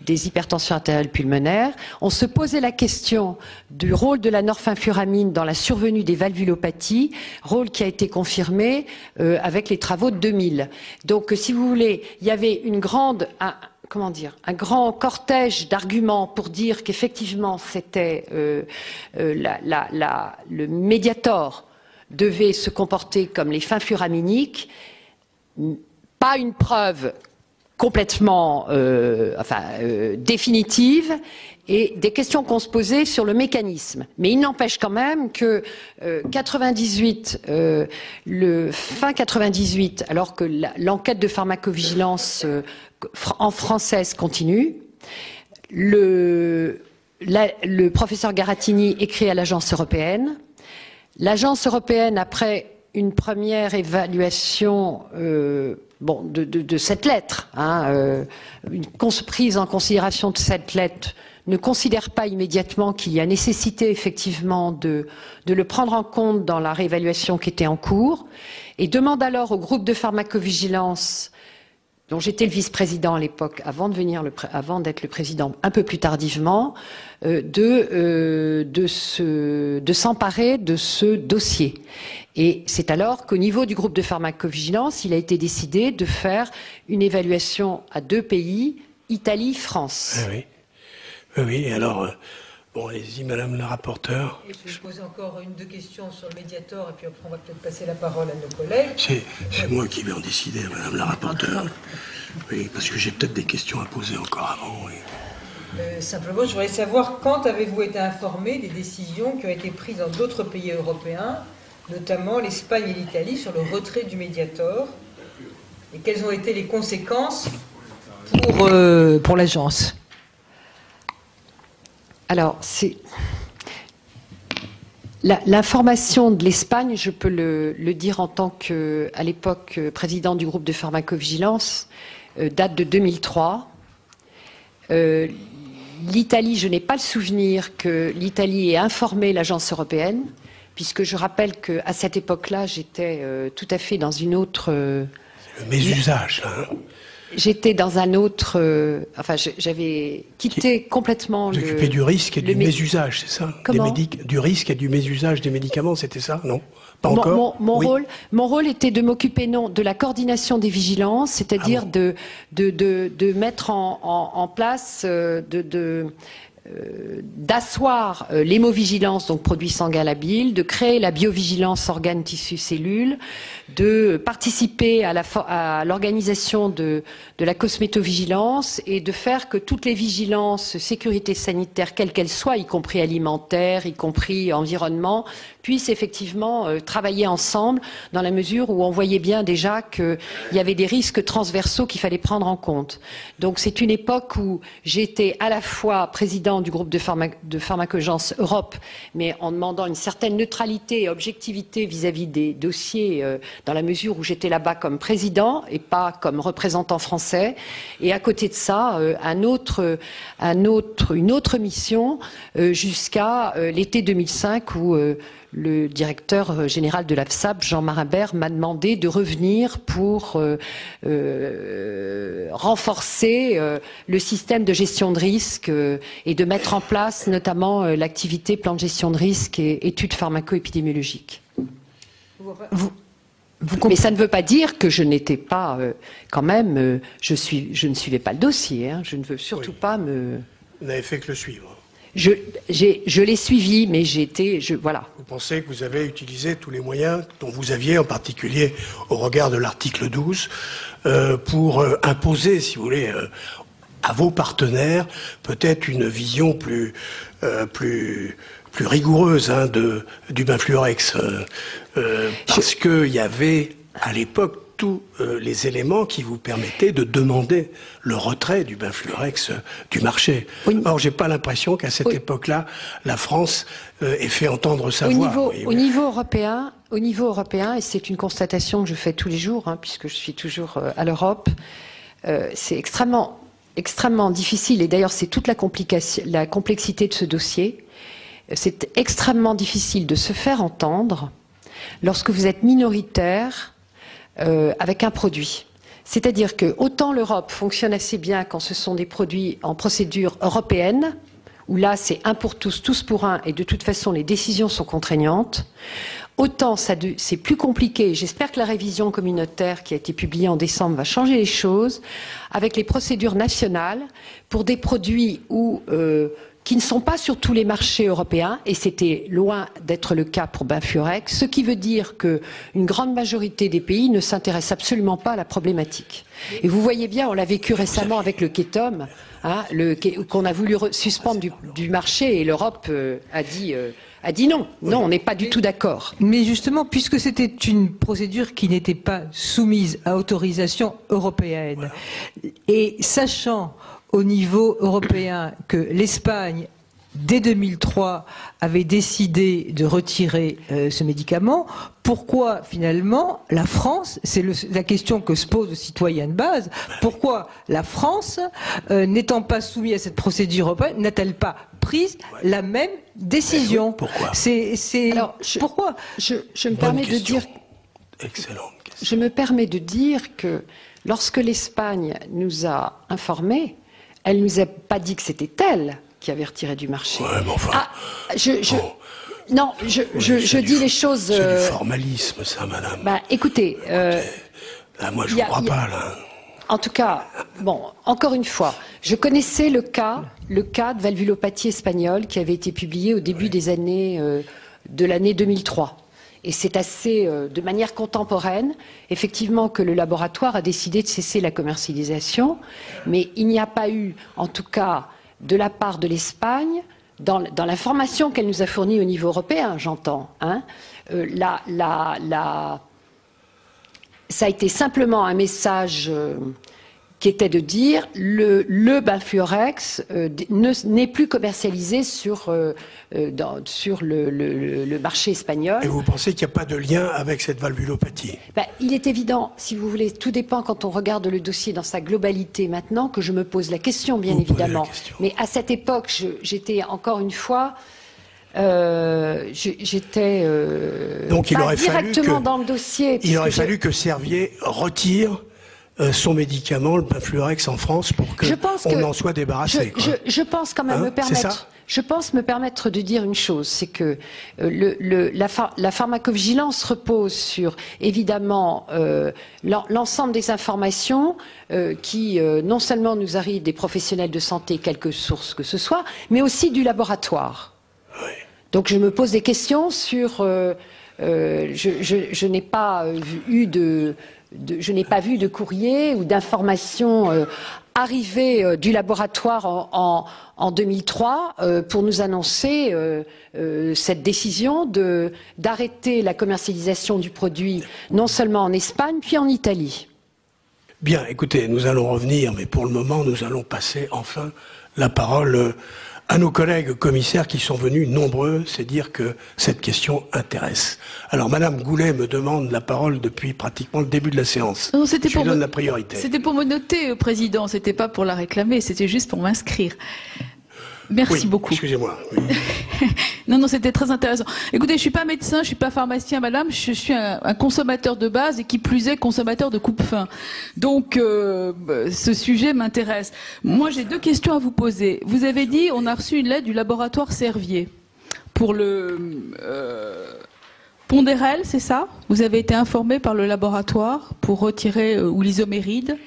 hypertensions artérielles pulmonaires. On se posait la question du rôle de la norfenfuramine dans la survenue des valvulopathies, rôle qui a été confirmé avec les travaux de 2000. Donc, si vous voulez, il y avait une grande un grand cortège d'arguments pour dire qu'effectivement c'était le Mediator devait se comporter comme les fenfuraminiques, pas une preuve complètement définitive, et des questions qu'on se posait sur le mécanisme. Mais il n'empêche quand même que fin 98, alors que l'enquête de pharmacovigilance en française continue, le professeur Garattini écrit à l'agence européenne. L'agence européenne, après une première évaluation de cette lettre, une prise en considération de cette lettre, ne considère pas immédiatement qu'il y a nécessité effectivement de le prendre en compte dans la réévaluation qui était en cours, et demande alors au groupe de pharmacovigilance, dont j'étais le vice-président à l'époque, avant d'être le président un peu plus tardivement, de s'emparer de ce dossier. Et c'est alors qu'au niveau du groupe de pharmacovigilance, il a été décidé de faire une évaluation à 2 pays, Italie, France. Ah oui. Oui, alors, bon, allez-y, madame la rapporteure. Et je vais poser encore 1 ou 2 questions sur le Mediator, et puis après on va peut-être passer la parole à nos collègues. C'est moi qui vais en décider, madame la rapporteure. Oui, parce que j'ai peut-être des questions à poser encore avant. Oui. Simplement, je voudrais savoir quand avez-vous été informé des décisions qui ont été prises dans d'autres pays européens, notamment l'Espagne et l'Italie, sur le retrait du Mediator, et quelles ont été les conséquences pour l'agence? Alors, l'information de l'Espagne, je peux le dire en tant que, à l'époque, président du groupe de pharmacovigilance, date de 2003. L'Italie, je n'ai pas le souvenir que l'Italie ait informé l'agence européenne, puisque je rappelle qu'à cette époque-là, j'étais tout à fait dans une autre... C'est le mésusage, là. Hein. J'étais dans un autre... enfin, j'avais quitté complètement Vous occupez du risque et du mésusage, c'est ça? Comment? Du risque et du mésusage des médicaments, c'était ça? Non? Pas encore? Mon rôle était de m'occuper, non, de la coordination des vigilances, c'est-à-dire de mettre en place, d'asseoir l'hémovigilance, donc produits sanguins labiles, de créer la biovigilance organes, tissus, cellules, de participer à l'organisation de la cosmétovigilance et de faire que toutes les vigilances sécurité sanitaire, quelles qu'elles soient, y compris alimentaire, y compris environnement, puissent effectivement travailler ensemble dans la mesure où on voyait bien déjà qu'il y avait des risques transversaux qu'il fallait prendre en compte. Donc c'est une époque où j'étais à la fois président du groupe de pharmacogence Europe, mais en demandant une certaine neutralité et objectivité vis-à-vis des dossiers, dans la mesure où j'étais là-bas comme président et pas comme représentant français. Et à côté de ça, une autre mission jusqu'à l'été 2005 où le directeur général de l'AFSAP, Jean Marimbert, m'a demandé de revenir pour renforcer le système de gestion de risque et de mettre en place notamment l'activité plan de gestion de risque et études pharmaco-épidémiologiques. Mais ça ne veut pas dire que je n'étais pas quand même, je ne suivais pas le dossier, hein, je ne veux surtout pas me... Vous n'avez fait que le suivre. Je l'ai suivi, mais voilà. Vous pensez que vous avez utilisé tous les moyens dont vous aviez, en particulier au regard de l'article 12, pour imposer, si vous voulez, à vos partenaires, peut-être une vision plus rigoureuse du Benfluorex, parce qu'il y avait à l'époque tous les éléments qui vous permettaient de demander le retrait du Benfluorex du marché. Oui. Or, j'ai pas l'impression qu'à cette époque-là, la France ait fait entendre sa voix. Au niveau européen, et c'est une constatation que je fais tous les jours, hein, puisque je suis toujours à l'Europe, c'est extrêmement difficile, et d'ailleurs c'est toute la complexité de ce dossier. C'est extrêmement difficile de se faire entendre lorsque vous êtes minoritaire avec un produit. C'est-à-dire que autant l'Europe fonctionne assez bien quand ce sont des produits en procédure européenne, où là c'est un pour tous, tous pour un, et de toute façon les décisions sont contraignantes, autant c'est plus compliqué. J'espère que la révision communautaire qui a été publiée en décembre va changer les choses, avec les procédures nationales pour des produits qui ne sont pas sur tous les marchés européens, et c'était loin d'être le cas pour Benfluorex, ce qui veut dire qu'une grande majorité des pays ne s'intéressent absolument pas à la problématique. Et vous voyez bien, on l'a vécu récemment avec le Ketom, hein, qu'on a voulu suspendre du marché, et l'Europe a dit non. Non, on n'est pas du tout d'accord. Mais justement, puisque c'était une procédure qui n'était pas soumise à autorisation européenne, et sachant au niveau européen que l'Espagne, dès 2003, avait décidé de retirer ce médicament, pourquoi finalement la France, c'est la question que se pose le citoyen de base, pourquoi la France, n'étant pas soumise à cette procédure européenne, n'a-t-elle pas pris la même décision? Pourquoi? Pourquoi? Je me permets de dire... Excellente question. Je me permets de dire que lorsque l'Espagne nous a informés, elle nous a pas dit que c'était elle qui avait retiré du marché. Ouais, mais enfin... Non, je dis les choses... C'est du formalisme, ça, madame. Bah, écoutez... Là, moi, je ne crois pas, là. En tout cas, bon, encore une fois, je connaissais le cas de valvulopathie espagnole qui avait été publié au début des années... de l'année 2003. Et c'est assez, de manière contemporaine, effectivement, que le laboratoire a décidé de cesser la commercialisation, mais il n'y a pas eu, en tout cas, de la part de l'Espagne, dans l'information qu'elle nous a fournie au niveau européen, j'entends, hein, ça a été simplement un message qui était de dire le Benfluorex n'est plus commercialisé sur le marché espagnol. Et vous pensez qu'il n'y a pas de lien avec cette valvulopathie? Il est évident, si vous voulez, tout dépend quand on regarde le dossier dans sa globalité maintenant, que je me pose la question, bien évidemment. Mais à cette époque, j'étais encore une fois... j'étais Donc il aurait directement dans le dossier. Il aurait fallu que Servier retire son médicament, le Pafluorex, en France pour qu'on en soit débarrassé. Je pense quand même me permettre. Je pense me permettre de dire une chose, c'est que la pharmacovigilance repose sur, évidemment, l'ensemble des informations qui, non seulement nous arrivent des professionnels de santé, quelque source que ce soit, mais aussi du laboratoire. Oui. Donc je me pose des questions sur... je n'ai pas eu je n'ai pas vu de courrier ou d'informations arrivées du laboratoire en 2003 pour nous annoncer cette décision d'arrêter la commercialisation du produit non seulement en Espagne puis en Italie. Bien, écoutez, nous allons revenir, mais pour le moment, nous allons passer enfin la parole à nos collègues commissaires qui sont venus nombreux, c'est dire que cette question intéresse. Alors, Madame Goulet me demande la parole depuis pratiquement le début de la séance. Non, je lui donne la priorité. C'était pour me noter, Président, c'était pas pour la réclamer, c'était juste pour m'inscrire. Merci beaucoup. Excusez-moi. Oui. Non, c'était très intéressant. Écoutez, je suis pas médecin, je suis pas pharmacien, madame, je suis un consommateur de base et qui plus est consommateur de coupe-faim. Donc, ce sujet m'intéresse. Moi, j'ai deux questions à vous poser. Vous avez dit, on a reçu une lettre du laboratoire Servier pour le Pondérel, c'est ça? Vous avez été informé par le laboratoire pour retirer ou l'isoméride?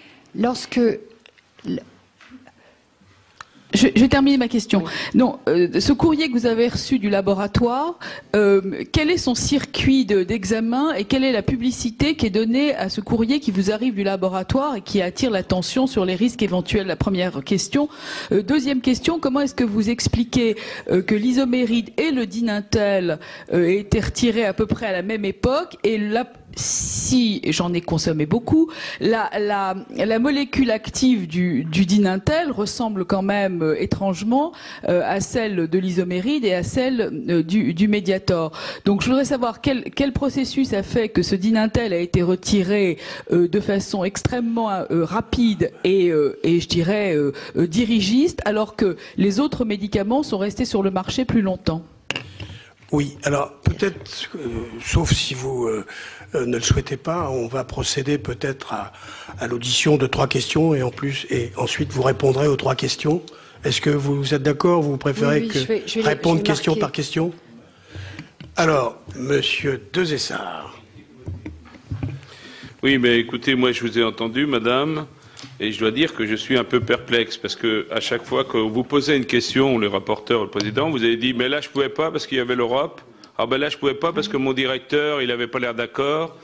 Je vais terminer ma question. Oui. Non, ce courrier que vous avez reçu du laboratoire, quel est son circuit d'examen et quelle est la publicité qui est donnée à ce courrier qui vous arrive du laboratoire et qui attire l'attention sur les risques éventuels? La première question. Deuxième question, comment est-ce que vous expliquez que l'isoméride et le Dinintel aient été retirés à peu près à la même époque et si j'en ai consommé beaucoup, la molécule active du Dinintel ressemble quand même étrangement à celle de l'isoméride et à celle du Mediator. Donc je voudrais savoir quel processus a fait que ce Dinintel a été retiré de façon extrêmement rapide et je dirais dirigiste, alors que les autres médicaments sont restés sur le marché plus longtemps. Oui, alors peut-être, sauf si vous ne le souhaitez pas, on va procéder peut-être à l'audition de 3 questions et ensuite vous répondrez aux 3 questions. Est-ce que vous êtes d'accord? Vous préférez répondre question par question? Alors, Monsieur Dezessart. Oui, mais écoutez, moi je vous ai entendu, Madame. Et je dois dire que je suis un peu perplexe parce que à chaque fois que vous posez une question, le rapporteur, le président, vous avez dit mais là je pouvais pas parce qu'il y avait l'Europe. Ah ben là je pouvais pas parce que mon directeur il avait pas l'air d'accord.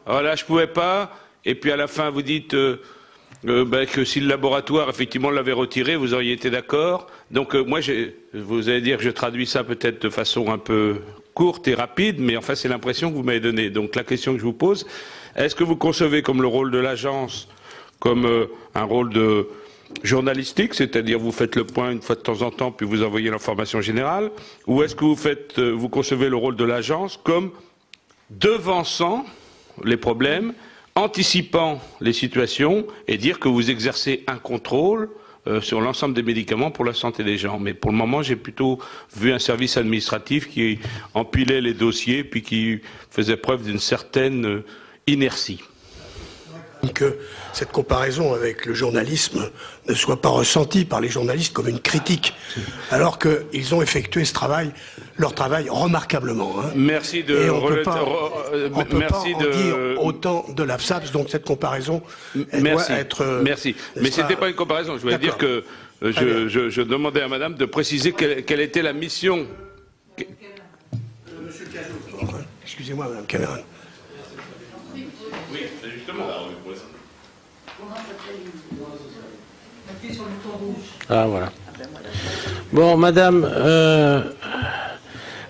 Ah là je pouvais pas. Et puis à la fin vous dites que si le laboratoire effectivement l'avait retiré, vous auriez été d'accord. Donc moi vous allez dire que je traduis ça peut-être de façon un peu courte et rapide, mais enfin c'est l'impression que vous m'avez donnée. Donc la question que je vous pose, est-ce que vous concevez comme le rôle de l'agence comme un rôle de journalistique, c'est-à-dire vous faites le point une fois de temps en temps puis vous envoyez l'information générale, ou est-ce que vous concevez le rôle de l'agence comme devançant les problèmes, anticipant les situations et dire que vous exercez un contrôle sur l'ensemble des médicaments pour la santé des gens. Mais pour le moment, j'ai plutôt vu un service administratif qui empilait les dossiers puis qui faisait preuve d'une certaine inertie. Que cette comparaison avec le journalisme ne soit pas ressentie par les journalistes comme une critique, alors qu'ils ont effectué leur travail remarquablement. Hein. Merci de... Et on ne peut pas en dire autant de l'AFSAPS, donc cette comparaison doit être... Merci, mais ce n'était pas une comparaison, je voulais dire que je demandais à Madame de préciser quelle était la mission... Monsieur Cazot. Excusez-moi, Madame Cameron. Oui, c'est justement là. Ah, voilà. Bon, Madame,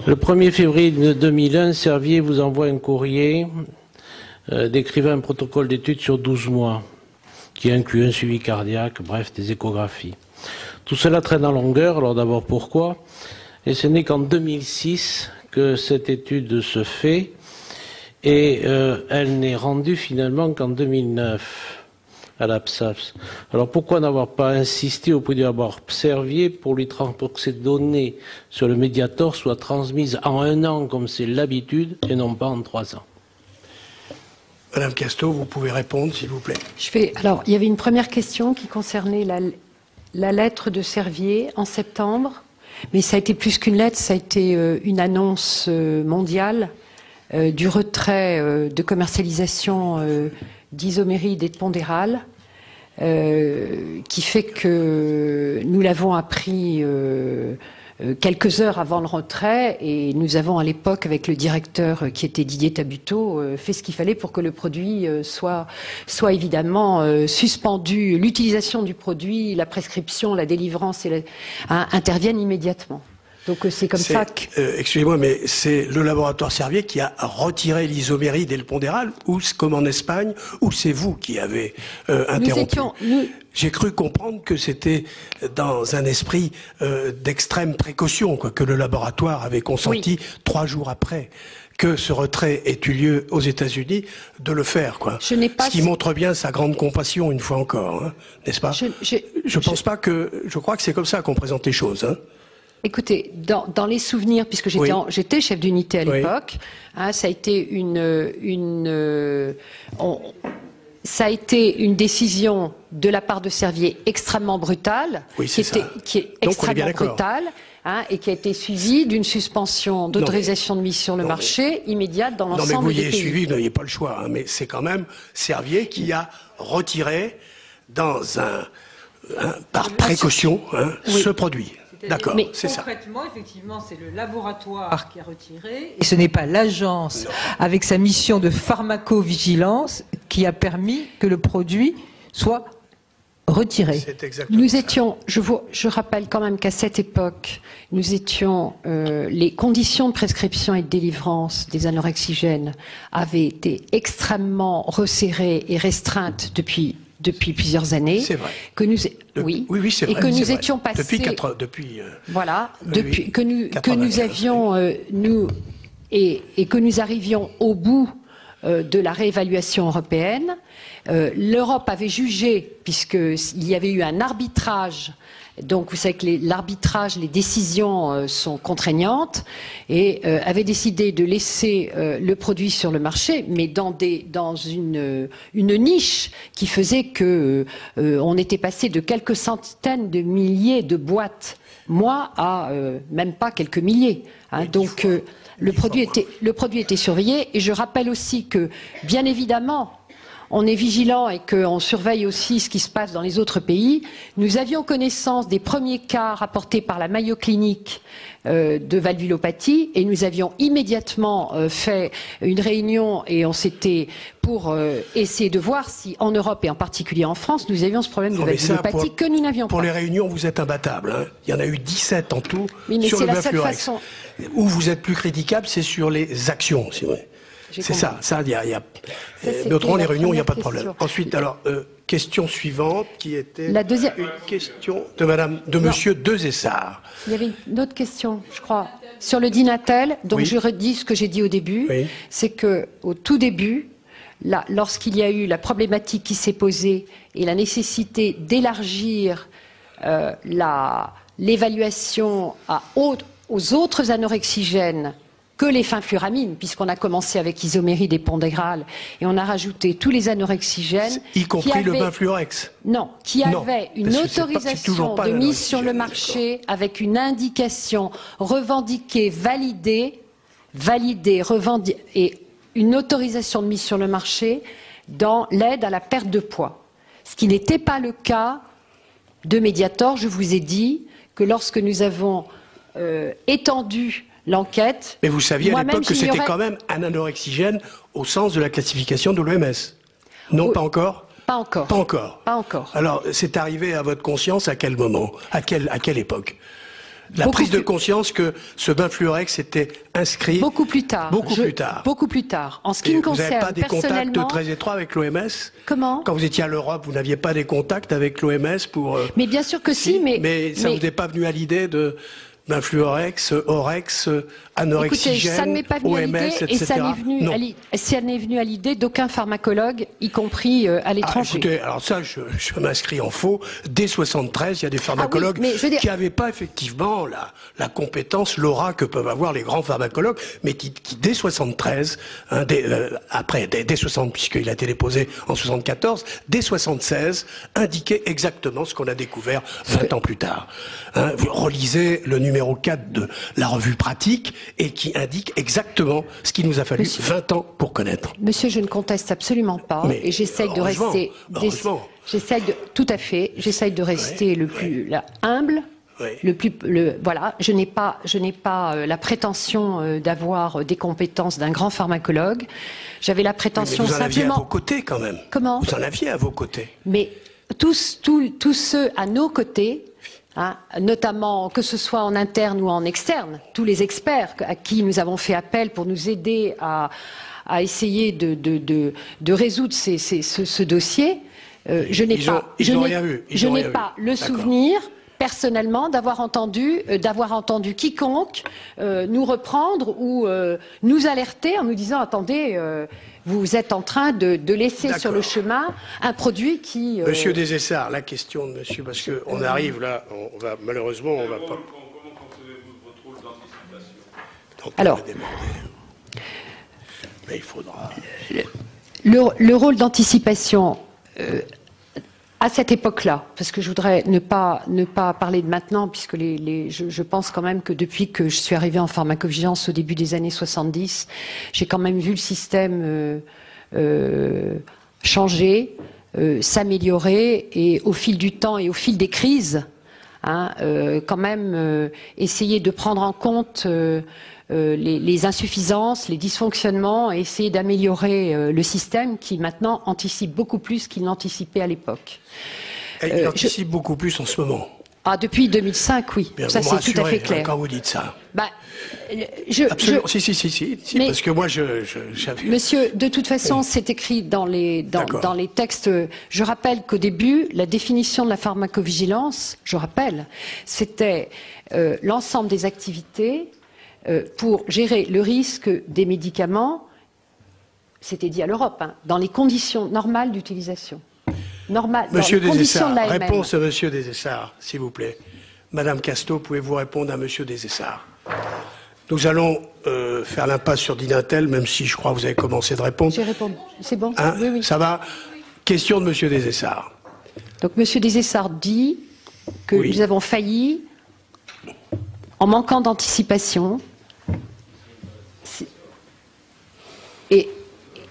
le 1er février 2001, Servier vous envoie un courrier décrivant un protocole d'études sur 12 mois, qui inclut un suivi cardiaque, bref, des échographies. Tout cela traîne en longueur, alors d'abord pourquoi? Et ce n'est qu'en 2006 que cette étude se fait, et elle n'est rendue finalement qu'en 2009 à l'APSAPS. Alors pourquoi n'avoir pas insisté auprès du laboratoire Servier pour que ces données sur le Mediator soient transmises en 1 an comme c'est l'habitude et non pas en 3 ans? Madame Casteau, vous pouvez répondre, s'il vous plaît. Alors, il y avait une première question qui concernait la lettre de Servier en septembre, mais ça a été plus qu'une lettre, ça a été une annonce mondiale du retrait de commercialisation d'isoméride et de pondéral, qui fait que nous l'avons appris quelques heures avant le retrait, et nous avons à l'époque, avec le directeur qui était Didier Tabuteau, fait ce qu'il fallait pour que le produit soit évidemment suspendu. L'utilisation du produit, la prescription, la délivrance interviennent immédiatement. Donc c'est comme ça que... excusez-moi, mais c'est le laboratoire Servier qui a retiré l'isoméride et le pondéral, ou comme en Espagne, ou c'est vous qui avez interrompu? J'ai cru comprendre que c'était dans un esprit d'extrême précaution, quoi, que le laboratoire avait consenti 3 jours après que ce retrait ait eu lieu aux États-Unis, de le faire, quoi. Ce qui montre bien sa grande compassion, une fois encore, hein, n'est-ce pas? Je crois que c'est comme ça qu'on présente les choses, hein. Écoutez, dans les souvenirs, puisque j'étais chef d'unité à l'époque, hein, ça a été ça a été une décision de la part de Servier extrêmement brutale, qui est extrêmement brutale, hein, et qui a été suivie d'une suspension d'autorisation de mise sur le marché immédiate dans l'ensemble des pays. Non, mais vous y êtes suivi, vous n'aviez pas le choix, hein, mais c'est quand même Servier qui a retiré par précaution, ce produit. D'accord, c'est ça. Concrètement, effectivement, c'est le laboratoire qui a retiré, et ce n'est pas l'agence, avec sa mission de pharmacovigilance, qui a permis que le produit soit retiré. C'est exactement nous étions, je rappelle quand même qu'à cette époque, nous étions, les conditions de prescription et de délivrance des anorexigènes avaient été extrêmement resserrées et restreintes depuis plusieurs années. C'est vrai. Que nous, c'est vrai. Et que nous étions passés. Que nous avions, et que nous arrivions au bout de la réévaluation européenne. L'Europe avait jugé, puisqu'il y avait eu un arbitrage. Donc, vous savez que l'arbitrage, les décisions sont contraignantes, et avait décidé de laisser le produit sur le marché, mais dans une niche qui faisait que on était passé de quelques centaines de milliers de boîtes mois à même pas quelques milliers. Hein, donc, le produit était surveillé. Et je rappelle aussi que, bien évidemment, on est vigilant et qu'on surveille aussi ce qui se passe dans les autres pays. Nous avions connaissance des premiers cas rapportés par la Mayo Clinic de valvulopathie, et nous avions immédiatement fait une réunion, et on s'était pour essayer de voir si en Europe et en particulier en France, nous avions ce problème de valvulopathie que nous n'avions pas. Pour les réunions, vous êtes imbattable, hein. Il y en a eu 17 en tout sur le la seule Bafluorex. Où vous êtes plus critiquable, c'est sur les actions, c'est vrai. C'est ça, mais autrement, les réunions, il n'y a pas de problème. Ensuite, alors, question suivante, qui était la deuxième... une question de monsieur Dezessart. Il y avait une autre question, je crois, sur le Dinatel. Donc, je redis ce que j'ai dit au début. C'est que, au tout début, lorsqu'il y a eu la problématique qui s'est posée et la nécessité d'élargir l'évaluation aux autres anorexigènes que les fenfluramines, puisqu'on a commencé avec isoméride et pondéral, et on a rajouté tous les anorexigènes. Y compris le Bafluorex. Non, qui avait une autorisation de mise sur le marché avec une indication revendiquée, validée, et une autorisation de mise sur le marché dans l'aide à la perte de poids. Ce qui n'était pas le cas de Mediator. Je vous ai dit que lorsque nous avons étendu l'enquête... Mais vous saviez à l'époque que c'était quand même un anorexigène au sens de la classification de l'OMS. Non, pas encore? Pas encore. Pas encore. Pas encore. Alors, c'est arrivé à votre conscience à quel moment? À quelle époque? La prise de conscience que ce Bafluorex était inscrit... Beaucoup plus tard. Beaucoup plus tard. Beaucoup plus tard. En ce qui me concerne, vous n'avez pas des personnellement... contacts très étroits avec l'OMS? Comment? Quand vous étiez à l'Europe, vous n'aviez pas des contacts avec l'OMS pour... Mais bien sûr que si, mais... Mais ça vous est pas venu à l'idée de Fluorex, Orex, anorexigène, Écoutez, ça ne m'est pas venu à OMS, l'idée, etc. et ça n'est venu à l'idée d'aucun pharmacologue, y compris à l'étranger. Écoutez, alors ça, je m'inscris en faux. Dès 73, il y a des pharmacologues mais je veux dire- qui n'avaient pas effectivement la compétence, l'aura que peuvent avoir les grands pharmacologues, mais qui dès 73, dès 60, puisqu'il a été déposé en 74, dès 76, indiquaient exactement ce qu'on a découvert 20 ans plus tard. Vous relisez le numéro 4 de la revue Pratique et qui indique exactement ce qu'il nous a fallu 20 ans pour connaître. Monsieur, je ne conteste absolument pas, Mais et j'essaye de heureusement, rester... heureusement. Tout à fait, j'essaye de rester le plus humble. Oui. Voilà, je n'ai pas la prétention d'avoir des compétences d'un grand pharmacologue. J'avais la prétention mais vous en aviez à simplement. vos côtés quand même. Comment ? Vous en aviez à vos côtés. Mais tous ceux à nos côtés, notamment que ce soit en interne ou en externe, tous les experts à qui nous avons fait appel pour nous aider à essayer de résoudre ce dossier, je n'ai pas le souvenir personnellement d'avoir entendu quiconque nous reprendre ou nous alerter en nous disant attendez, vous êtes en train de laisser sur le chemin un produit qui... Monsieur Desessard, la question de monsieur, parce qu'on arrive là, malheureusement, on va pas... Comment concevez-vous votre rôle d'anticipation ? Alors, mais il faudra... Le rôle d'anticipation à cette époque-là, parce que je voudrais ne pas parler de maintenant, puisque je pense quand même que depuis que je suis arrivée en pharmacovigilance au début des années 70, j'ai quand même vu le système changer, s'améliorer, et au fil du temps et au fil des crises, quand même essayer de prendre en compte les insuffisances, les dysfonctionnements, et essayer d'améliorer le système qui maintenant anticipe beaucoup plus qu'il n'anticipait à l'époque. Il anticipe beaucoup plus en ce moment. Depuis 2005, oui. Bien, ça, c'est tout à fait clair. Quand vous dites ça. Absolument. Si, mais, parce que moi, j'avais... Monsieur, de toute façon, c'est écrit dans les textes. Je rappelle qu'au début, la définition de la pharmacovigilance, c'était l'ensemble des activités pour gérer le risque des médicaments, c'était dit à l'Europe, dans les conditions normales d'utilisation. Monsieur Desessard, réponse à Monsieur Desessard, s'il vous plaît. Madame Casteau, pouvez-vous répondre à Monsieur Desessard? Nous allons faire l'impasse sur Dinatel, même si je crois que vous avez commencé de répondre. J'ai répondu. C'est bon? Oui. Ça va? Question de Monsieur Desessard. Donc Monsieur Desessard dit que nous avons failli en manquant d'anticipation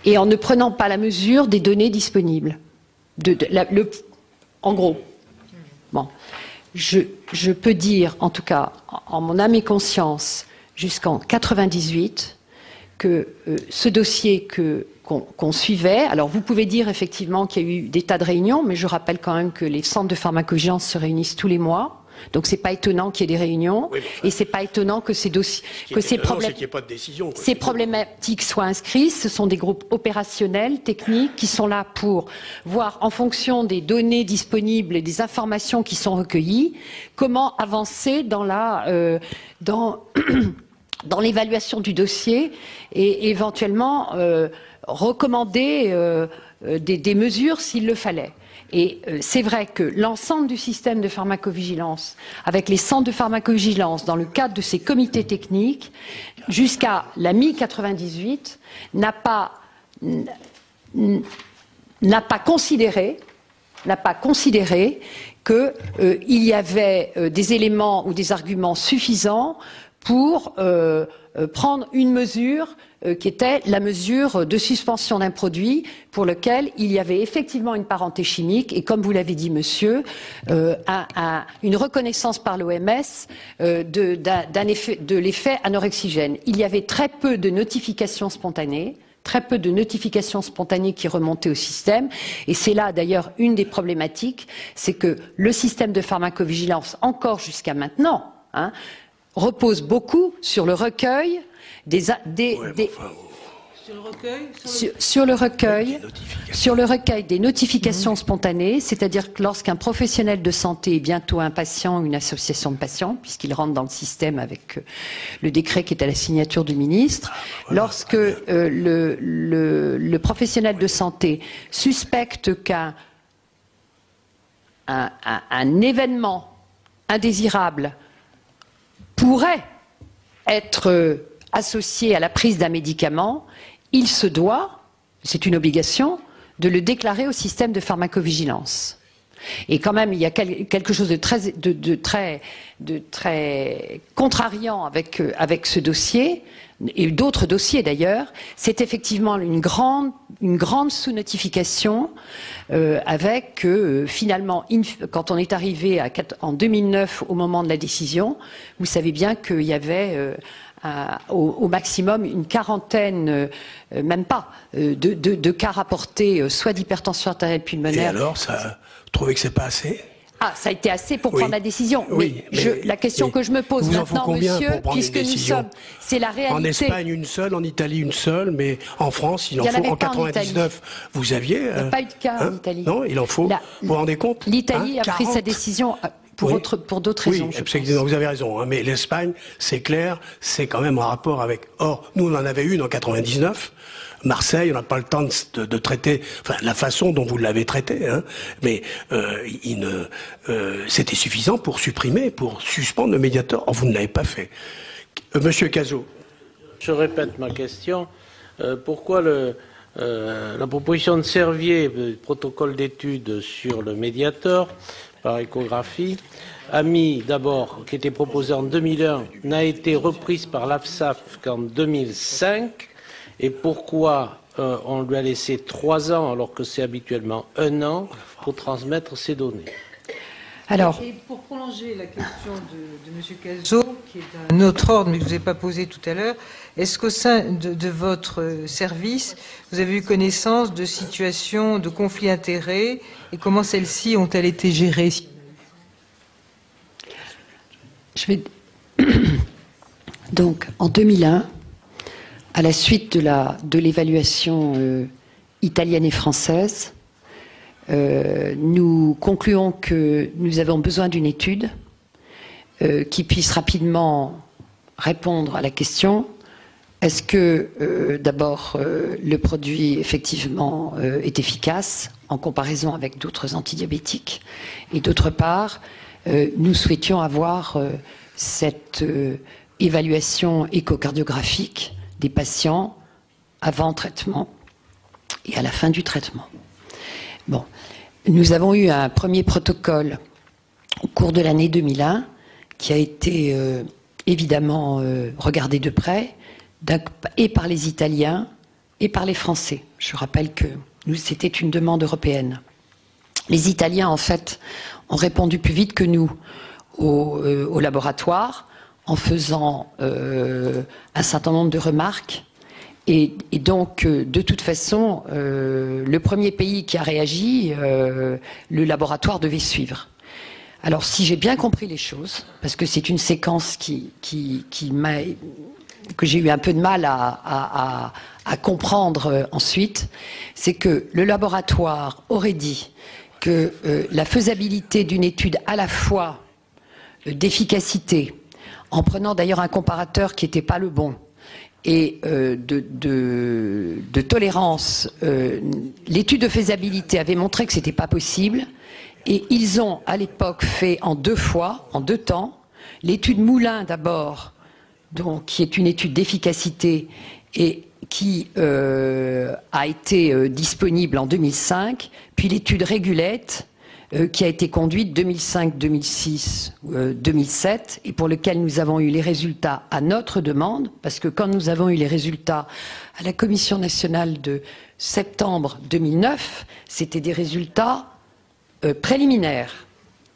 et en ne prenant pas la mesure des données disponibles. En gros. Bon. Je peux dire, en tout cas, en mon âme et conscience, jusqu'en 98, que ce dossier qu'on suivait, alors vous pouvez dire effectivement qu'il y a eu des tas de réunions, mais je rappelle quand même que les centres de pharmacovigilance se réunissent tous les mois. Donc c'est pas étonnant qu'il y ait des réunions, et c'est pas étonnant que ces dossiers, ces problématiques soient inscrites. Ce sont des groupes opérationnels, techniques, qui sont là pour voir, en fonction des données disponibles et des informations qui sont recueillies, comment avancer dans dans l'évaluation du dossier et éventuellement recommander des mesures s'il le fallait. Et c'est vrai que l'ensemble du système de pharmacovigilance, avec les centres de pharmacovigilance, dans le cadre de ces comités techniques, jusqu'à la mi-98, n'a pas considéré qu'il y avait des éléments ou des arguments suffisants pour prendre une mesure qui était la mesure de suspension d'un produit pour lequel il y avait effectivement une parenté chimique et, comme vous l'avez dit, monsieur, une reconnaissance par l'OMS de l'effet anorexigène. Il y avait très peu de notifications spontanées qui remontaient au système. Et c'est là, d'ailleurs, une des problématiques, c'est que le système de pharmacovigilance, encore jusqu'à maintenant, repose beaucoup sur le recueil Sur le recueil sur le recueil des notifications spontanées, c'est-à-dire que lorsqu'un professionnel de santé, bientôt un patient, une association de patients, puisqu'il rentre dans le système avec le décret qui est à la signature du ministre, lorsque le professionnel de santé suspecte qu'un événement indésirable pourrait être associé à la prise d'un médicament, il se doit, c'est une obligation, de le déclarer au système de pharmacovigilance. Et quand même, il y a quelque chose de très contrariant avec ce dossier, et d'autres dossiers d'ailleurs, c'est effectivement une grande sous-notification avec finalement, quand on est arrivé en 2009 au moment de la décision, vous savez bien qu'il y avait au maximum une quarantaine, même pas, de cas rapportés, soit d'hypertension artérielle pulmonaire. Et alors, vous trouvez que c'est pas assez? Ah, ça a été assez pour prendre la décision. Oui, mais la question que je me pose maintenant, monsieur, puisque nous sommes, c'est la réalité. En Espagne, une seule, en Italie, une seule, mais en France, il en faut. En 99, vous aviez. Il n'y a pas eu de cas en Italie. Non, il en faut. Vous vous rendez compte? L'Italie a pris sa décision. Pour d'autres raisons, je pense. Vous avez raison, hein, mais l'Espagne, c'est clair, c'est quand même en rapport avec... Or, nous, on en avait une en 99, Marseille, on n'a pas le temps de traiter, enfin, la façon dont vous l'avez traité, hein, mais c'était suffisant pour supprimer, pour suspendre le médiateur. Or, vous ne l'avez pas fait. Monsieur Cazot. Je répète ma question. Pourquoi la proposition de Servier, le protocole d'étude sur le médiateur, par échographie, d'abord, qui était proposée en 2001, n'a été reprise par l'AFSAF qu'en 2005, et pourquoi on lui a laissé 3 ans alors que c'est habituellement 1 an pour transmettre ces données? Alors, et pour prolonger la question de M. Cazot, qui est d'un autre ordre, mais que je ne vous ai pas posé tout à l'heure, est-ce qu'au sein de votre service, vous avez eu connaissance de situations de conflits d'intérêts et comment celles-ci ont-elles été gérées? Donc, en 2001, à la suite de l'évaluation italienne et française, nous concluons que nous avons besoin d'une étude qui puisse rapidement répondre à la question: est-ce que d'abord le produit effectivement est efficace en comparaison avec d'autres antidiabétiques, et d'autre part nous souhaitions avoir cette évaluation échocardiographique des patients avant traitement et à la fin du traitement. Bon, nous avons eu un premier protocole au cours de l'année 2001 qui a été évidemment regardé de près et par les Italiens et par les Français. Je rappelle que c'était une demande européenne. Les Italiens, en fait, ont répondu plus vite que nous au laboratoire en faisant un certain nombre de remarques. Et donc, de toute façon, le premier pays qui a réagi, le laboratoire devait suivre. Alors, si j'ai bien compris les choses, parce que c'est une séquence que j'ai eu un peu de mal à comprendre ensuite, c'est que le laboratoire aurait dit que la faisabilité d'une étude à la fois d'efficacité, en prenant d'ailleurs un comparateur qui n'était pas le bon, et de tolérance, l'étude de faisabilité avait montré que ce n'était pas possible, et ils ont à l'époque fait en 2 fois, en 2 temps, l'étude Moulin d'abord, donc qui est une étude d'efficacité et qui a été disponible en 2005, puis l'étude Régulette qui a été conduite 2005, 2006, 2007, et pour lequel nous avons eu les résultats à notre demande, parce que quand nous avons eu les résultats à la Commission nationale de septembre 2009, c'était des résultats préliminaires.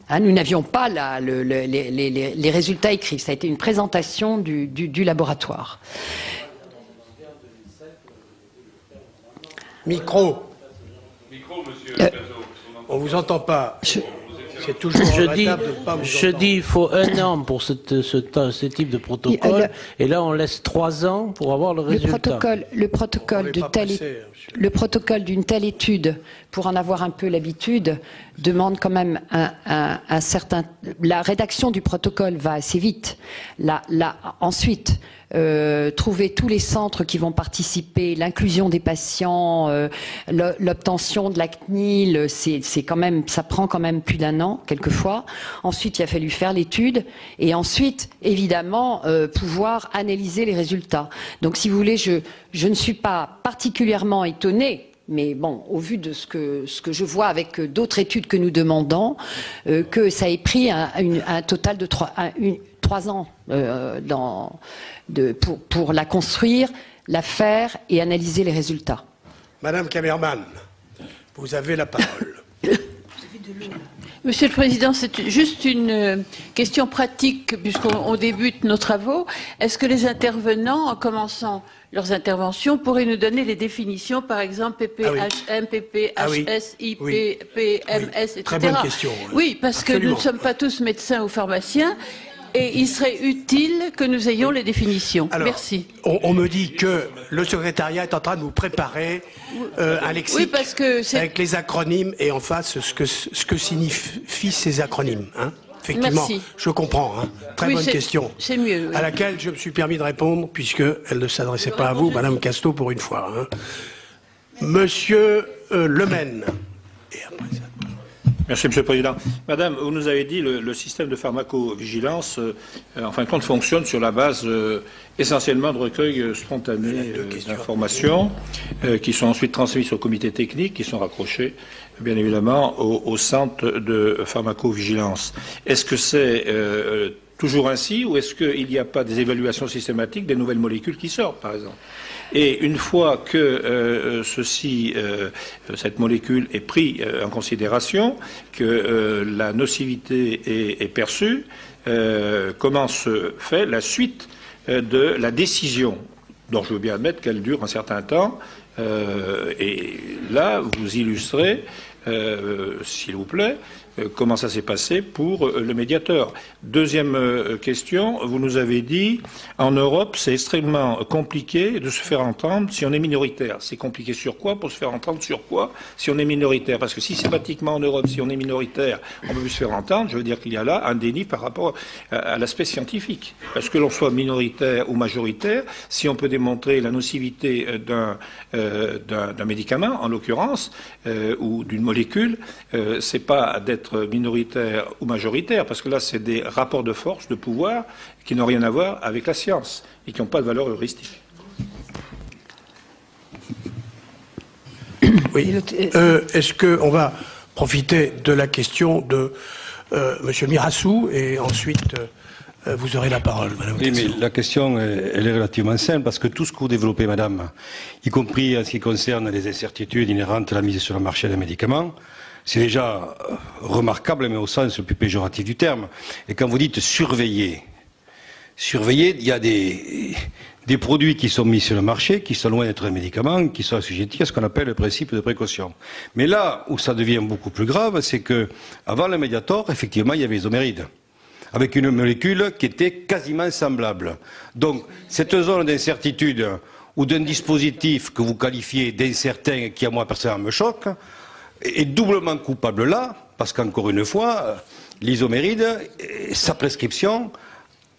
Hein, nous n'avions pas les résultats écrits, ça a été une présentation du laboratoire. Micro. Micro, monsieur Cazot. On ne vous entend pas. C'est toujours regrettable de ne pas vous entendre. il faut 1 an pour ce type de protocole, et là on laisse 3 ans pour avoir le résultat. Le protocole d'une telle étude, pour en avoir un peu l'habitude, demande quand même un certain. La rédaction du protocole va assez vite. Ensuite, trouver tous les centres qui vont participer, l'inclusion des patients, l'obtention de la CNIL, c'est quand même, ça prend quand même plus d'1 an quelquefois. Ensuite, il a fallu faire l'étude et ensuite, évidemment, pouvoir analyser les résultats. Donc, si vous voulez, je ne suis pas particulièrement étonnée. Mais bon, au vu de ce que je vois avec d'autres études que nous demandons, que ça ait pris un total de 3 ans pour la construire, la faire et analyser les résultats. Madame Kamerman, vous avez la parole. Monsieur le Président, c'est juste une question pratique puisqu'on débute nos travaux. Est-ce que les intervenants, en commençant leurs interventions, pourraient nous donner les définitions, par exemple PPHM, PPHS, IP, PMS, etc. Très bonne question. Oui, parce que nous ne sommes pas tous médecins ou pharmaciens. Et il serait utile que nous ayons les définitions. Alors, merci. On me dit que le secrétariat est en train de vous préparer un lexique avec les acronymes et en face ce que signifient ces acronymes. Hein. Effectivement, merci. Je comprends. Hein. Très bonne question. C'est mieux. Oui. À laquelle je me suis permis de répondre puisqu'elle ne s'adressait pas à vous, Madame Casteau, pour une fois. Hein. Monsieur Lemaine. Et après ça. Merci, Monsieur le Président. Madame, vous nous avez dit le système de pharmacovigilance, en fin de compte, fonctionne sur la base essentiellement de recueil spontané d'informations qui sont ensuite transmises au comité technique, qui sont raccrochés, bien évidemment, au centre de pharmacovigilance. Est-ce que c'est toujours ainsi ou est-ce qu'il n'y a pas des évaluations systématiques des nouvelles molécules qui sortent, par exemple ? Et une fois que cette molécule est prise en considération, que la nocivité est perçue, comment se fait la suite de la décision, dont je veux bien admettre qu'elle dure un certain temps, et là, vous illustrez, s'il vous plaît, comment ça s'est passé pour le médiateur. Deuxième question, vous nous avez dit, en Europe, c'est extrêmement compliqué de se faire entendre si on est minoritaire. C'est compliqué sur quoi? Pour se faire entendre sur quoi si on est minoritaire? Parce que systématiquement en Europe, si on est minoritaire, on peut plus se faire entendre. Je veux dire qu'il y a là un déni par rapport à l'aspect scientifique. Parce que l'on soit minoritaire ou majoritaire, si on peut démontrer la nocivité d'un médicament, en l'occurrence, ou d'une molécule, c'est pas d'être minoritaire ou majoritaire, parce que là, c'est des rapports de force, de pouvoir, qui n'ont rien à voir avec la science et qui n'ont pas de valeur heuristique. Oui. Est-ce qu'on va profiter de la question de Monsieur Mirassou et ensuite vous aurez la parole, Madame. Oui, mais la question, elle est relativement simple, parce que tout ce que vous développez, Madame, y compris en ce qui concerne les incertitudes inhérentes à la mise sur le marché des médicaments, c'est déjà remarquable, mais au sens le plus péjoratif du terme. Et quand vous dites surveiller, il y a des produits qui sont mis sur le marché, qui sont loin d'être des médicaments, qui sont assujettis à ce qu'on appelle le principe de précaution. Mais là où ça devient beaucoup plus grave, c'est que avant le Mediator, effectivement, il y avait les homérides, avec une molécule qui était quasiment semblable. Donc, cette zone d'incertitude ou d'un dispositif que vous qualifiez d'incertain, qui à moi personnellement me choque, est doublement coupable là, parce qu'encore une fois, l'isoméride, sa prescription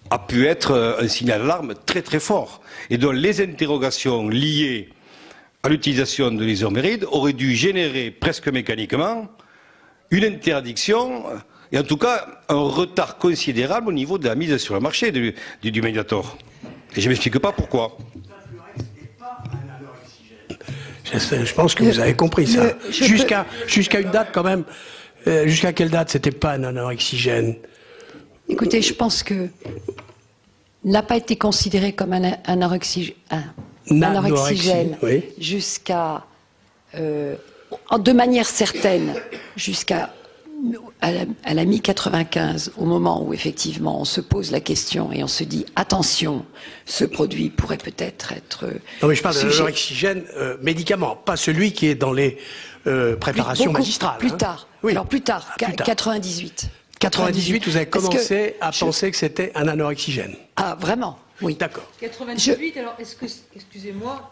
a pu être un signal d'alarme très très fort. Et donc les interrogations liées à l'utilisation de l'isoméride auraient dû générer presque mécaniquement une interdiction, et en tout cas un retard considérable au niveau de la mise sur le marché du Mediator. Et je ne m'explique pas pourquoi. Je pense que vous avez compris ça. Jusqu'à une date quand même. Jusqu'à quelle date c'était pas un anorexigène? Écoutez, je pense que n'a pas été considéré comme un anorexigène oui. jusqu'à de manière certaine jusqu'à à la mi-95, au moment où effectivement on se pose la question et on se dit attention, ce produit pourrait peut-être être. Non mais je parle de l'anorexigène médicament, pas celui qui est dans les préparations magistrales. Plus tard. Oui. Alors plus tard, Plus tard. 98. 98, vous avez commencé à penser que c'était un anorexigène. Ah, vraiment? Oui. D'accord. 98, alors est-ce que, excusez-moi,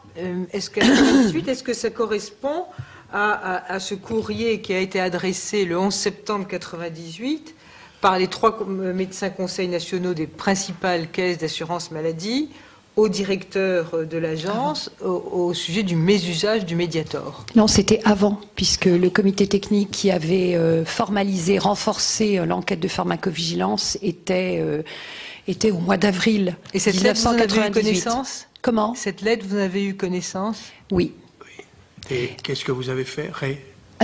est-ce que ça correspond à ce courrier qui a été adressé le 11 septembre 98 par les 3 médecins conseils nationaux des principales caisses d'assurance maladie au directeur de l'agence au sujet du mésusage du Mediator? Non, c'était avant, puisque le comité technique qui avait formalisé, renforcé l'enquête de pharmacovigilance était au mois d'avril 1998. Et cette lettre, vous en avez eu connaissance? Comment? Cette lettre, vous en avez eu connaissance? Oui. Et qu'est-ce que vous avez fait?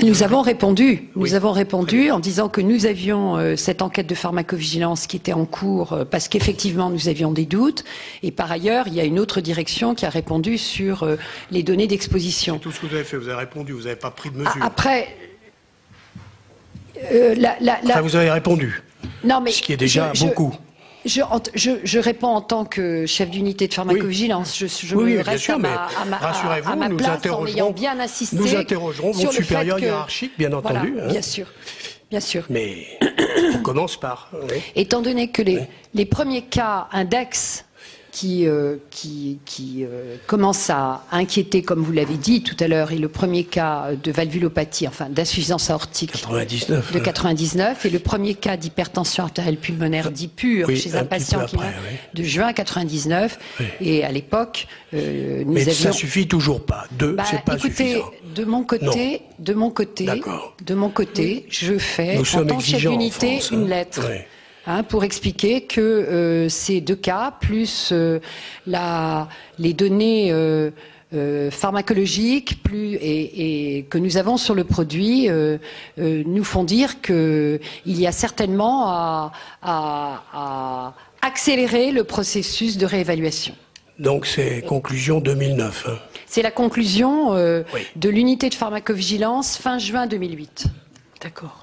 Nous avons répondu. Oui. Nous avons répondu en disant que nous avions cette enquête de pharmacovigilance qui était en cours parce qu'effectivement nous avions des doutes. Et par ailleurs, il y a une autre direction qui a répondu sur les données d'exposition. C'est tout ce que vous avez fait. Vous avez répondu. Vous n'avez pas pris de mesures. Après, Enfin, vous avez répondu. non, mais ce qui est déjà beaucoup. Je réponds en tant que chef d'unité de pharmacovigilance. Je Oui, me bien reste sûr, à mais ma rassurez-vous, place en ayant bien insisté. Nous interrogerons sur votre le supérieur fait que- hiérarchique, bien entendu. Voilà, hein. bien sûr. Bien sûr. Mais on commence par. Oui. Étant donné que les premiers cas index qui commencent à inquiéter, comme vous l'avez dit tout à l'heure, et le premier cas de valvulopathie, enfin d'insuffisance aortique 99. de 99, et le premier cas d'hypertension artérielle pulmonaire dit pur Oui, chez un un petit patient peu qui après, meurt oui. de juin 99, Oui. et à l'époque, nous Mais avions... ça suffit toujours pas. C'est pas écoutez, suffisant. de mon côté, D'accord. je fais Nous en sommes tant que chef exigeants en d'unité France, une hein. lettre. Oui. Pour expliquer que ces 2 cas, plus les données pharmacologiques, et que nous avons sur le produit, nous font dire qu'il y a certainement à accélérer le processus de réévaluation. Donc c'est conclusion 2009. Hein. C'est la conclusion Oui. de l'unité de pharmacovigilance fin juin 2008. D'accord.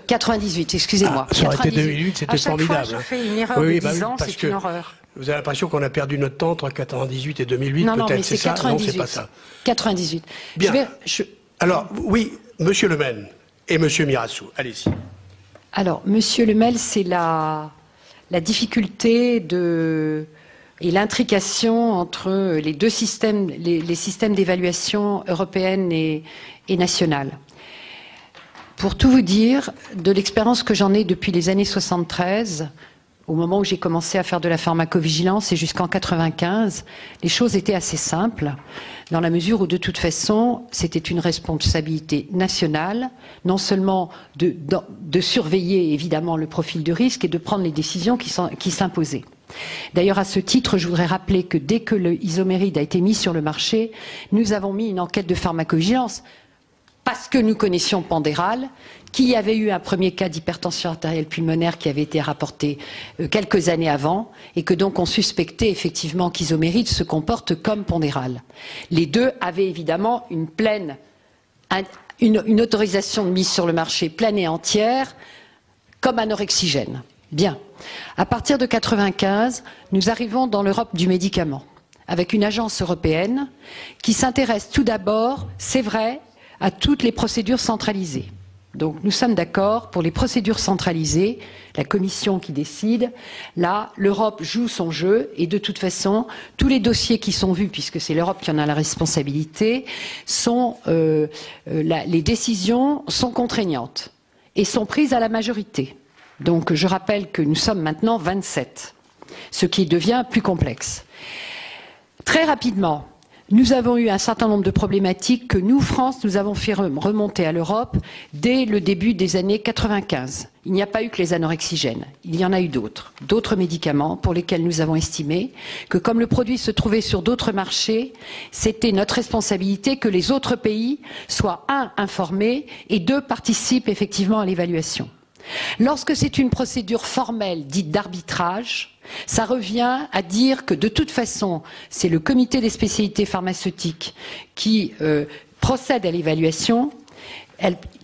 98, excusez-moi. Ah, ça aurait été 98. 2008, c'était À chaque formidable. fois, je hein. fais une erreur Oui, de bah 10 oui, ans, parce c'est que une horreur. Vous avez l'impression qu'on a perdu notre temps entre 98 et 2008, Non, peut-être, mais c'est ça? 98. Non, c'est pas ça. 98. Bien. Alors, oui, Monsieur Le Maine et Monsieur Mirassou, allez-y. Alors, Monsieur Lemel, c'est la difficulté et l'intrication entre les deux systèmes, les systèmes d'évaluation européenne et nationale. Pour tout vous dire, de l'expérience que j'en ai depuis les années 73, au moment où j'ai commencé à faire de la pharmacovigilance et jusqu'en 95, les choses étaient assez simples, dans la mesure où de toute façon, c'était une responsabilité nationale, non seulement de surveiller évidemment le profil de risque et de prendre les décisions qui s'imposaient. D'ailleurs, à ce titre, je voudrais rappeler que dès que le isoméride a été mis sur le marché, nous avons mis une enquête de pharmacovigilance parce que nous connaissions Pandéral, qu'il y avait eu un premier cas d'hypertension artérielle pulmonaire qui avait été rapporté quelques années avant, et que donc on suspectait effectivement qu'isoméride se comporte comme Pandéral. Les deux avaient évidemment une autorisation de mise sur le marché pleine et entière, comme anorexigène. Bien. À partir de 95, nous arrivons dans l'Europe du médicament, avec une agence européenne qui s'intéresse tout d'abord, c'est vrai, à toutes les procédures centralisées. Donc nous sommes d'accord pour les procédures centralisées, la Commission qui décide. Là, l'Europe joue son jeu et de toute façon, tous les dossiers qui sont vus, puisque c'est l'Europe qui en a la responsabilité, les décisions sont contraignantes et sont prises à la majorité. Donc je rappelle que nous sommes maintenant 27, ce qui devient plus complexe. Très rapidement, nous avons eu un certain nombre de problématiques que nous, France, nous avons fait remonter à l'Europe dès le début des années 95. Il n'y a pas eu que les anorexigènes, il y en a eu d'autres médicaments pour lesquels nous avons estimé que comme le produit se trouvait sur d'autres marchés, c'était notre responsabilité que les autres pays soient, 1, informés et 2, participent effectivement à l'évaluation. Lorsque c'est une procédure formelle dite d'arbitrage, ça revient à dire que de toute façon, c'est le comité des spécialités pharmaceutiques qui procède à l'évaluation,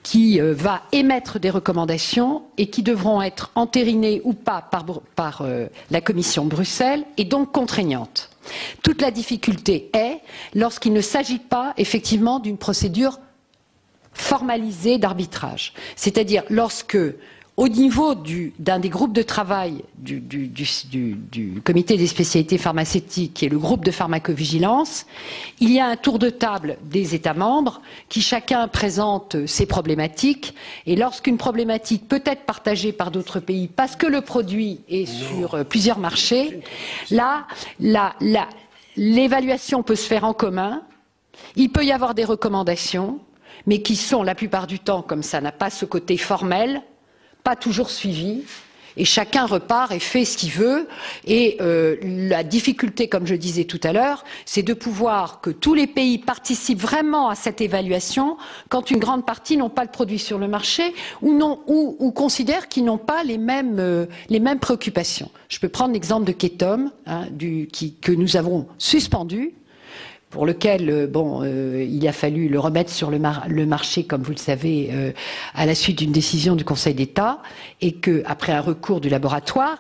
qui va émettre des recommandations et qui devront être entérinées ou pas par la commission Bruxelles et donc contraignantes. Toute la difficulté est lorsqu'il ne s'agit pas effectivement d'une procédure formalisée d'arbitrage. C'est-à-dire lorsque, au niveau d'un des groupes de travail du comité des spécialités pharmaceutiques, qui est le groupe de pharmacovigilance, il y a un tour de table des États membres qui chacun présente ses problématiques, et lorsqu'une problématique peut être partagée par d'autres pays parce que le produit est sur plusieurs marchés, là, l'évaluation peut se faire en commun, il peut y avoir des recommandations, mais qui sont la plupart du temps, comme ça n'a pas ce côté formel, pas toujours suivi, et chacun repart et fait ce qu'il veut. Et la difficulté, comme je disais tout à l'heure, c'est de pouvoir que tous les pays participent vraiment à cette évaluation quand une grande partie n'ont pas le produit sur le marché ou considèrent qu'ils n'ont pas les mêmes préoccupations. Je peux prendre l'exemple de Ketom, que nous avons suspendu, pour lequel il a fallu le remettre sur le marché, comme vous le savez, à la suite d'une décision du Conseil d'État, et qu'après un recours du laboratoire...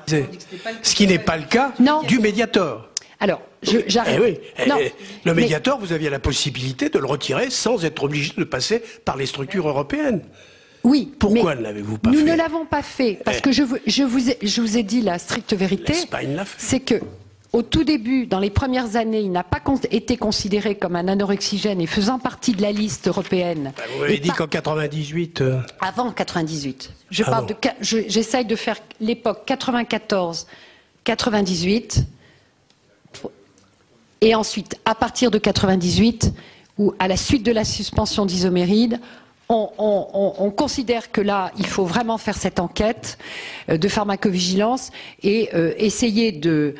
Ce qui n'est pas le cas du Mediator. Alors, j'arrive. Le Mediator, vous aviez la possibilité de le retirer sans être obligé de passer par les structures européennes. Oui. Pourquoi ne l'avez-vous pas fait? Nous ne l'avons pas fait, parce que je vous ai dit la stricte vérité, c'est que au tout début, dans les premières années, il n'a pas été considéré comme un anorexigène et faisant partie de la liste européenne. Vous m'avez dit qu'en 98... Avant 98. J'essaye de faire l'époque 94-98. Et ensuite, à partir de 98, où à la suite de la suspension d'Isoméride, on considère que là, il faut vraiment faire cette enquête de pharmacovigilance et essayer de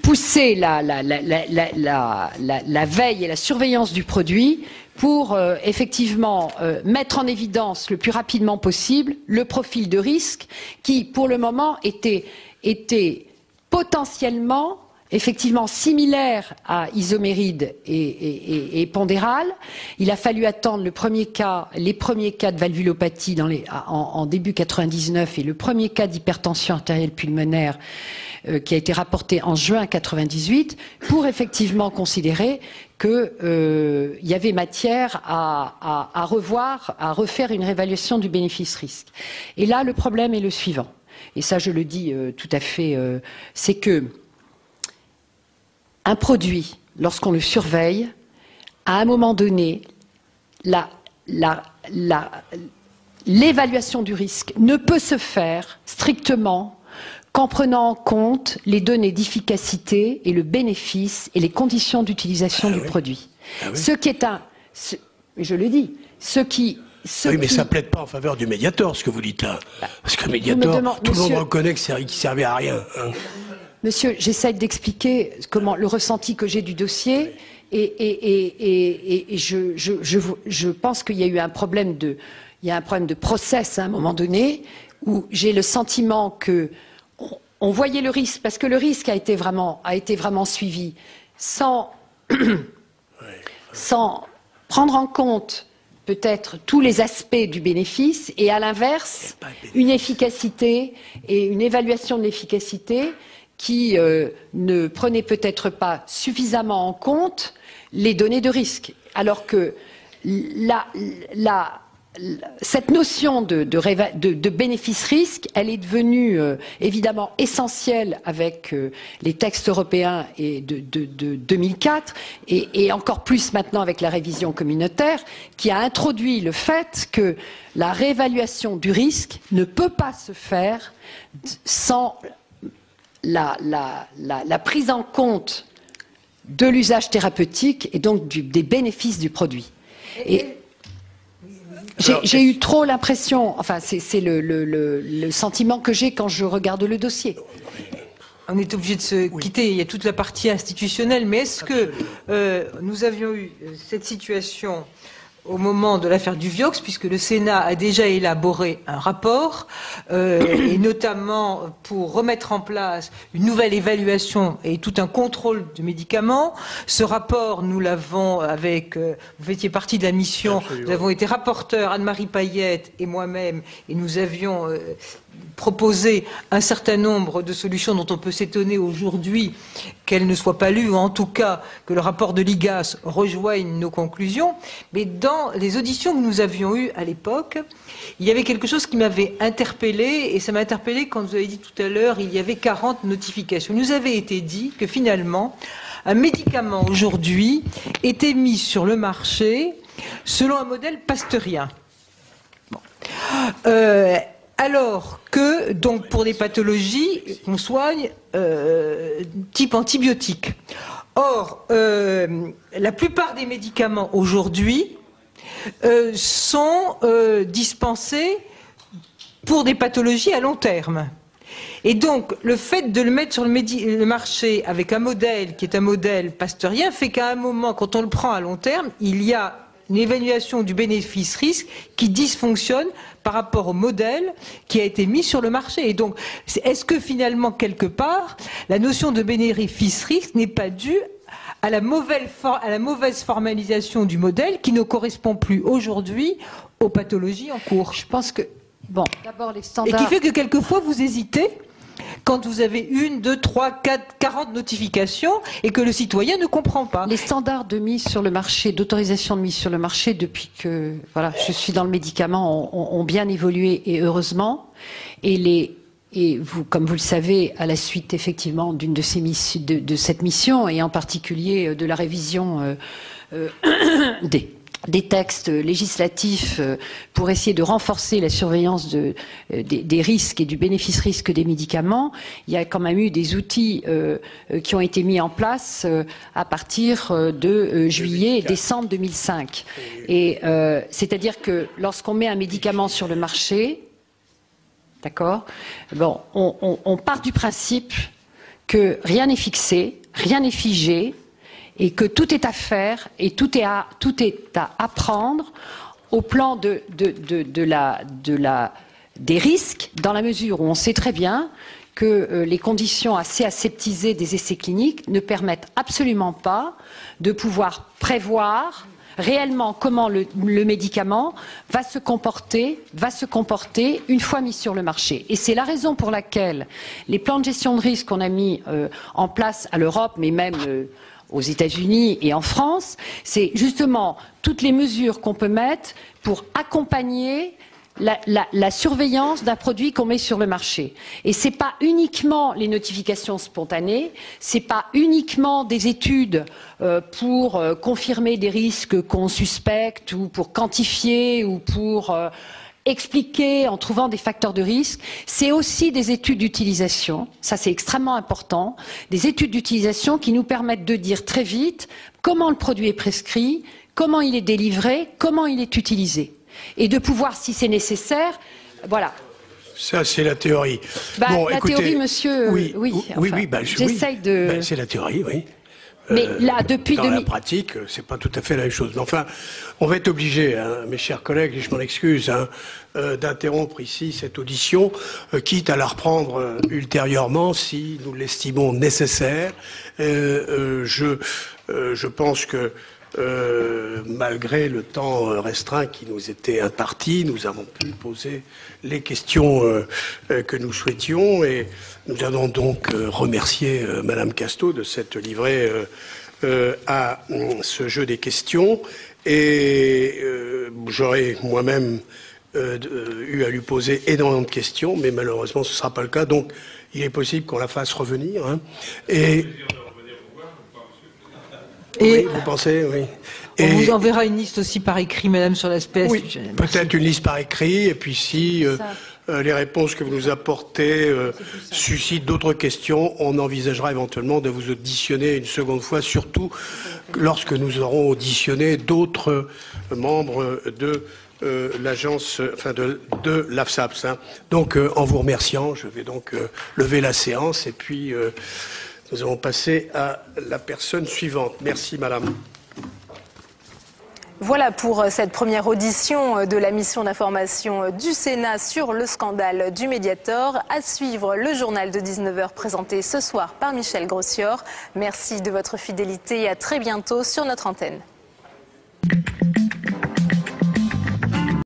pousser la veille et la surveillance du produit pour effectivement mettre en évidence le plus rapidement possible le profil de risque qui, pour le moment, était potentiellement effectivement similaire à Isoméride et Pondéral. Il a fallu attendre les premiers cas de valvulopathie en début 99 et le premier cas d'hypertension artérielle pulmonaire qui a été rapporté en juin 98 pour effectivement considérer qu'il y avait matière à refaire une réévaluation du bénéfice-risque. Et là, le problème est le suivant. Et ça, je le dis tout à fait, c'est que un produit, lorsqu'on le surveille, à un moment donné, l'évaluation du risque ne peut se faire strictement qu'en prenant en compte les données d'efficacité et le bénéfice et les conditions d'utilisation du produit. Ce qui est je le dis, oui, mais ça ne plaide pas en faveur du Mediator, ce que vous dites là. Parce que le Mediator, tout le monde reconnaît qu'il ne servait à rien. Monsieur, j'essaie d'expliquer le ressenti que j'ai du dossier et je pense qu'il y a eu un problème de process à un moment donné où j'ai le sentiment que on voyait le risque parce que le risque a été vraiment suivi sans prendre en compte peut-être tous les aspects du bénéfice et à l'inverse une efficacité et une évaluation de l'efficacité qui ne prenait peut-être pas suffisamment en compte les données de risque. Alors que cette notion de bénéfice-risque, elle est devenue évidemment essentielle avec les textes européens de 2004 et encore plus maintenant avec la révision communautaire qui a introduit le fait que la réévaluation du risque ne peut pas se faire sans la prise en compte de l'usage thérapeutique et donc des bénéfices du produit. Et j'ai eu trop l'impression, enfin c'est le sentiment que j'ai quand je regarde le dossier. On est obligé de se quitter, il y a toute la partie institutionnelle, mais est-ce que nous avions eu cette situation au moment de l'affaire du Vioxx, puisque le Sénat a déjà élaboré un rapport, et notamment pour remettre en place une nouvelle évaluation et tout un contrôle de médicaments. Ce rapport, nous l'avons vous faites partie de la mission, nous avons été rapporteurs, Anne-Marie Payette et moi-même, et nous avions proposer un certain nombre de solutions dont on peut s'étonner aujourd'hui qu'elles ne soient pas lues, ou en tout cas que le rapport de l'IGAS rejoigne nos conclusions. Mais dans les auditions que nous avions eues à l'époque, il y avait quelque chose qui m'avait interpellé, et ça m'a interpellé quand vous avez dit tout à l'heure, il y avait 40 notifications. Il nous avait été dit que finalement, un médicament aujourd'hui était mis sur le marché selon un modèle pasteurien. Bon. Alors que, donc, pour des pathologies qu'on soigne type antibiotique. Or, la plupart des médicaments aujourd'hui sont dispensés pour des pathologies à long terme. Et donc, le fait de le mettre sur le marché avec un modèle qui est un modèle pasteurien fait qu'à un moment, quand on le prend à long terme, il y a une évaluation du bénéfice-risque qui dysfonctionne par rapport au modèle qui a été mis sur le marché. Et donc, est-ce que finalement, quelque part, la notion de bénéfice-risque n'est pas due à la mauvaise formalisation du modèle qui ne correspond plus aujourd'hui aux pathologies en cours? Je pense que, bon, d'abord les standards... Et qui fait que quelquefois vous hésitez quand vous avez 1, 2, 3, 4, 40 notifications et que le citoyen ne comprend pas. Les standards de mise sur le marché, d'autorisation de mise sur le marché, depuis que voilà, je suis dans le médicament, ont bien évolué, et heureusement. Et vous, comme vous le savez, à la suite effectivement d'une de cette mission, et en particulier de la révision des textes législatifs pour essayer de renforcer la surveillance des risques et du bénéfice-risque des médicaments, il y a quand même eu des outils qui ont été mis en place à partir de juillet et décembre 2005. Et c'est-à-dire que lorsqu'on met un médicament sur le marché, d'accord, bon, on part du principe que rien n'est fixé, rien n'est figé, et que tout est à faire et tout est à apprendre au plan des risques, dans la mesure où on sait très bien que les conditions assez aseptisées des essais cliniques ne permettent absolument pas de pouvoir prévoir réellement comment le médicament va se comporter une fois mis sur le marché. Et c'est la raison pour laquelle les plans de gestion de risque qu'on a mis en place à l'Europe, mais même aux États-Unis et en France, c'est justement toutes les mesures qu'on peut mettre pour accompagner la surveillance d'un produit qu'on met sur le marché. Et c'est pas uniquement les notifications spontanées, c'est pas uniquement des études pour confirmer des risques qu'on suspecte, ou pour quantifier, ou pour expliquer en trouvant des facteurs de risque, c'est aussi des études d'utilisation, ça c'est extrêmement important, des études d'utilisation qui nous permettent de dire très vite comment le produit est prescrit, comment il est délivré, comment il est utilisé, et de pouvoir, si c'est nécessaire, voilà. Ça, c'est la théorie. Bon, la théorie, monsieur, j'essaye de... c'est la théorie, oui. Mais là, depuis dans la pratique, c'est pas tout à fait la même chose. Mais enfin, on va être obligé, hein, mes chers collègues, et je m'en excuse, hein, d'interrompre ici cette audition, quitte à la reprendre ultérieurement si nous l'estimons nécessaire. Je pense que malgré le temps restreint qui nous était imparti, nous avons pu poser les questions que nous souhaitions, et nous allons donc remercier Madame Casteau de s'être livrée à ce jeu des questions, et j'aurais moi-même eu à lui poser énormément de questions, mais malheureusement ce ne sera pas le cas, donc il est possible qu'on la fasse revenir. Hein, et oui, vous pensez, oui. On vous enverra une liste aussi par écrit, madame, sur l'aspect. Oui, peut-être une liste par écrit, et puis si les réponses que vous nous apportez suscitent d'autres questions, on envisagera éventuellement de vous auditionner une seconde fois, surtout lorsque nous aurons auditionné d'autres membres de l'agence, enfin de l'AFSAPS. Hein. Donc, en vous remerciant, je vais donc lever la séance, et puis nous allons passer à la personne suivante. Merci, madame. Voilà pour cette première audition de la mission d'information du Sénat sur le scandale du Mediator. À suivre le journal de 19h présenté ce soir par Michel Grossior. Merci de votre fidélité et à très bientôt sur notre antenne.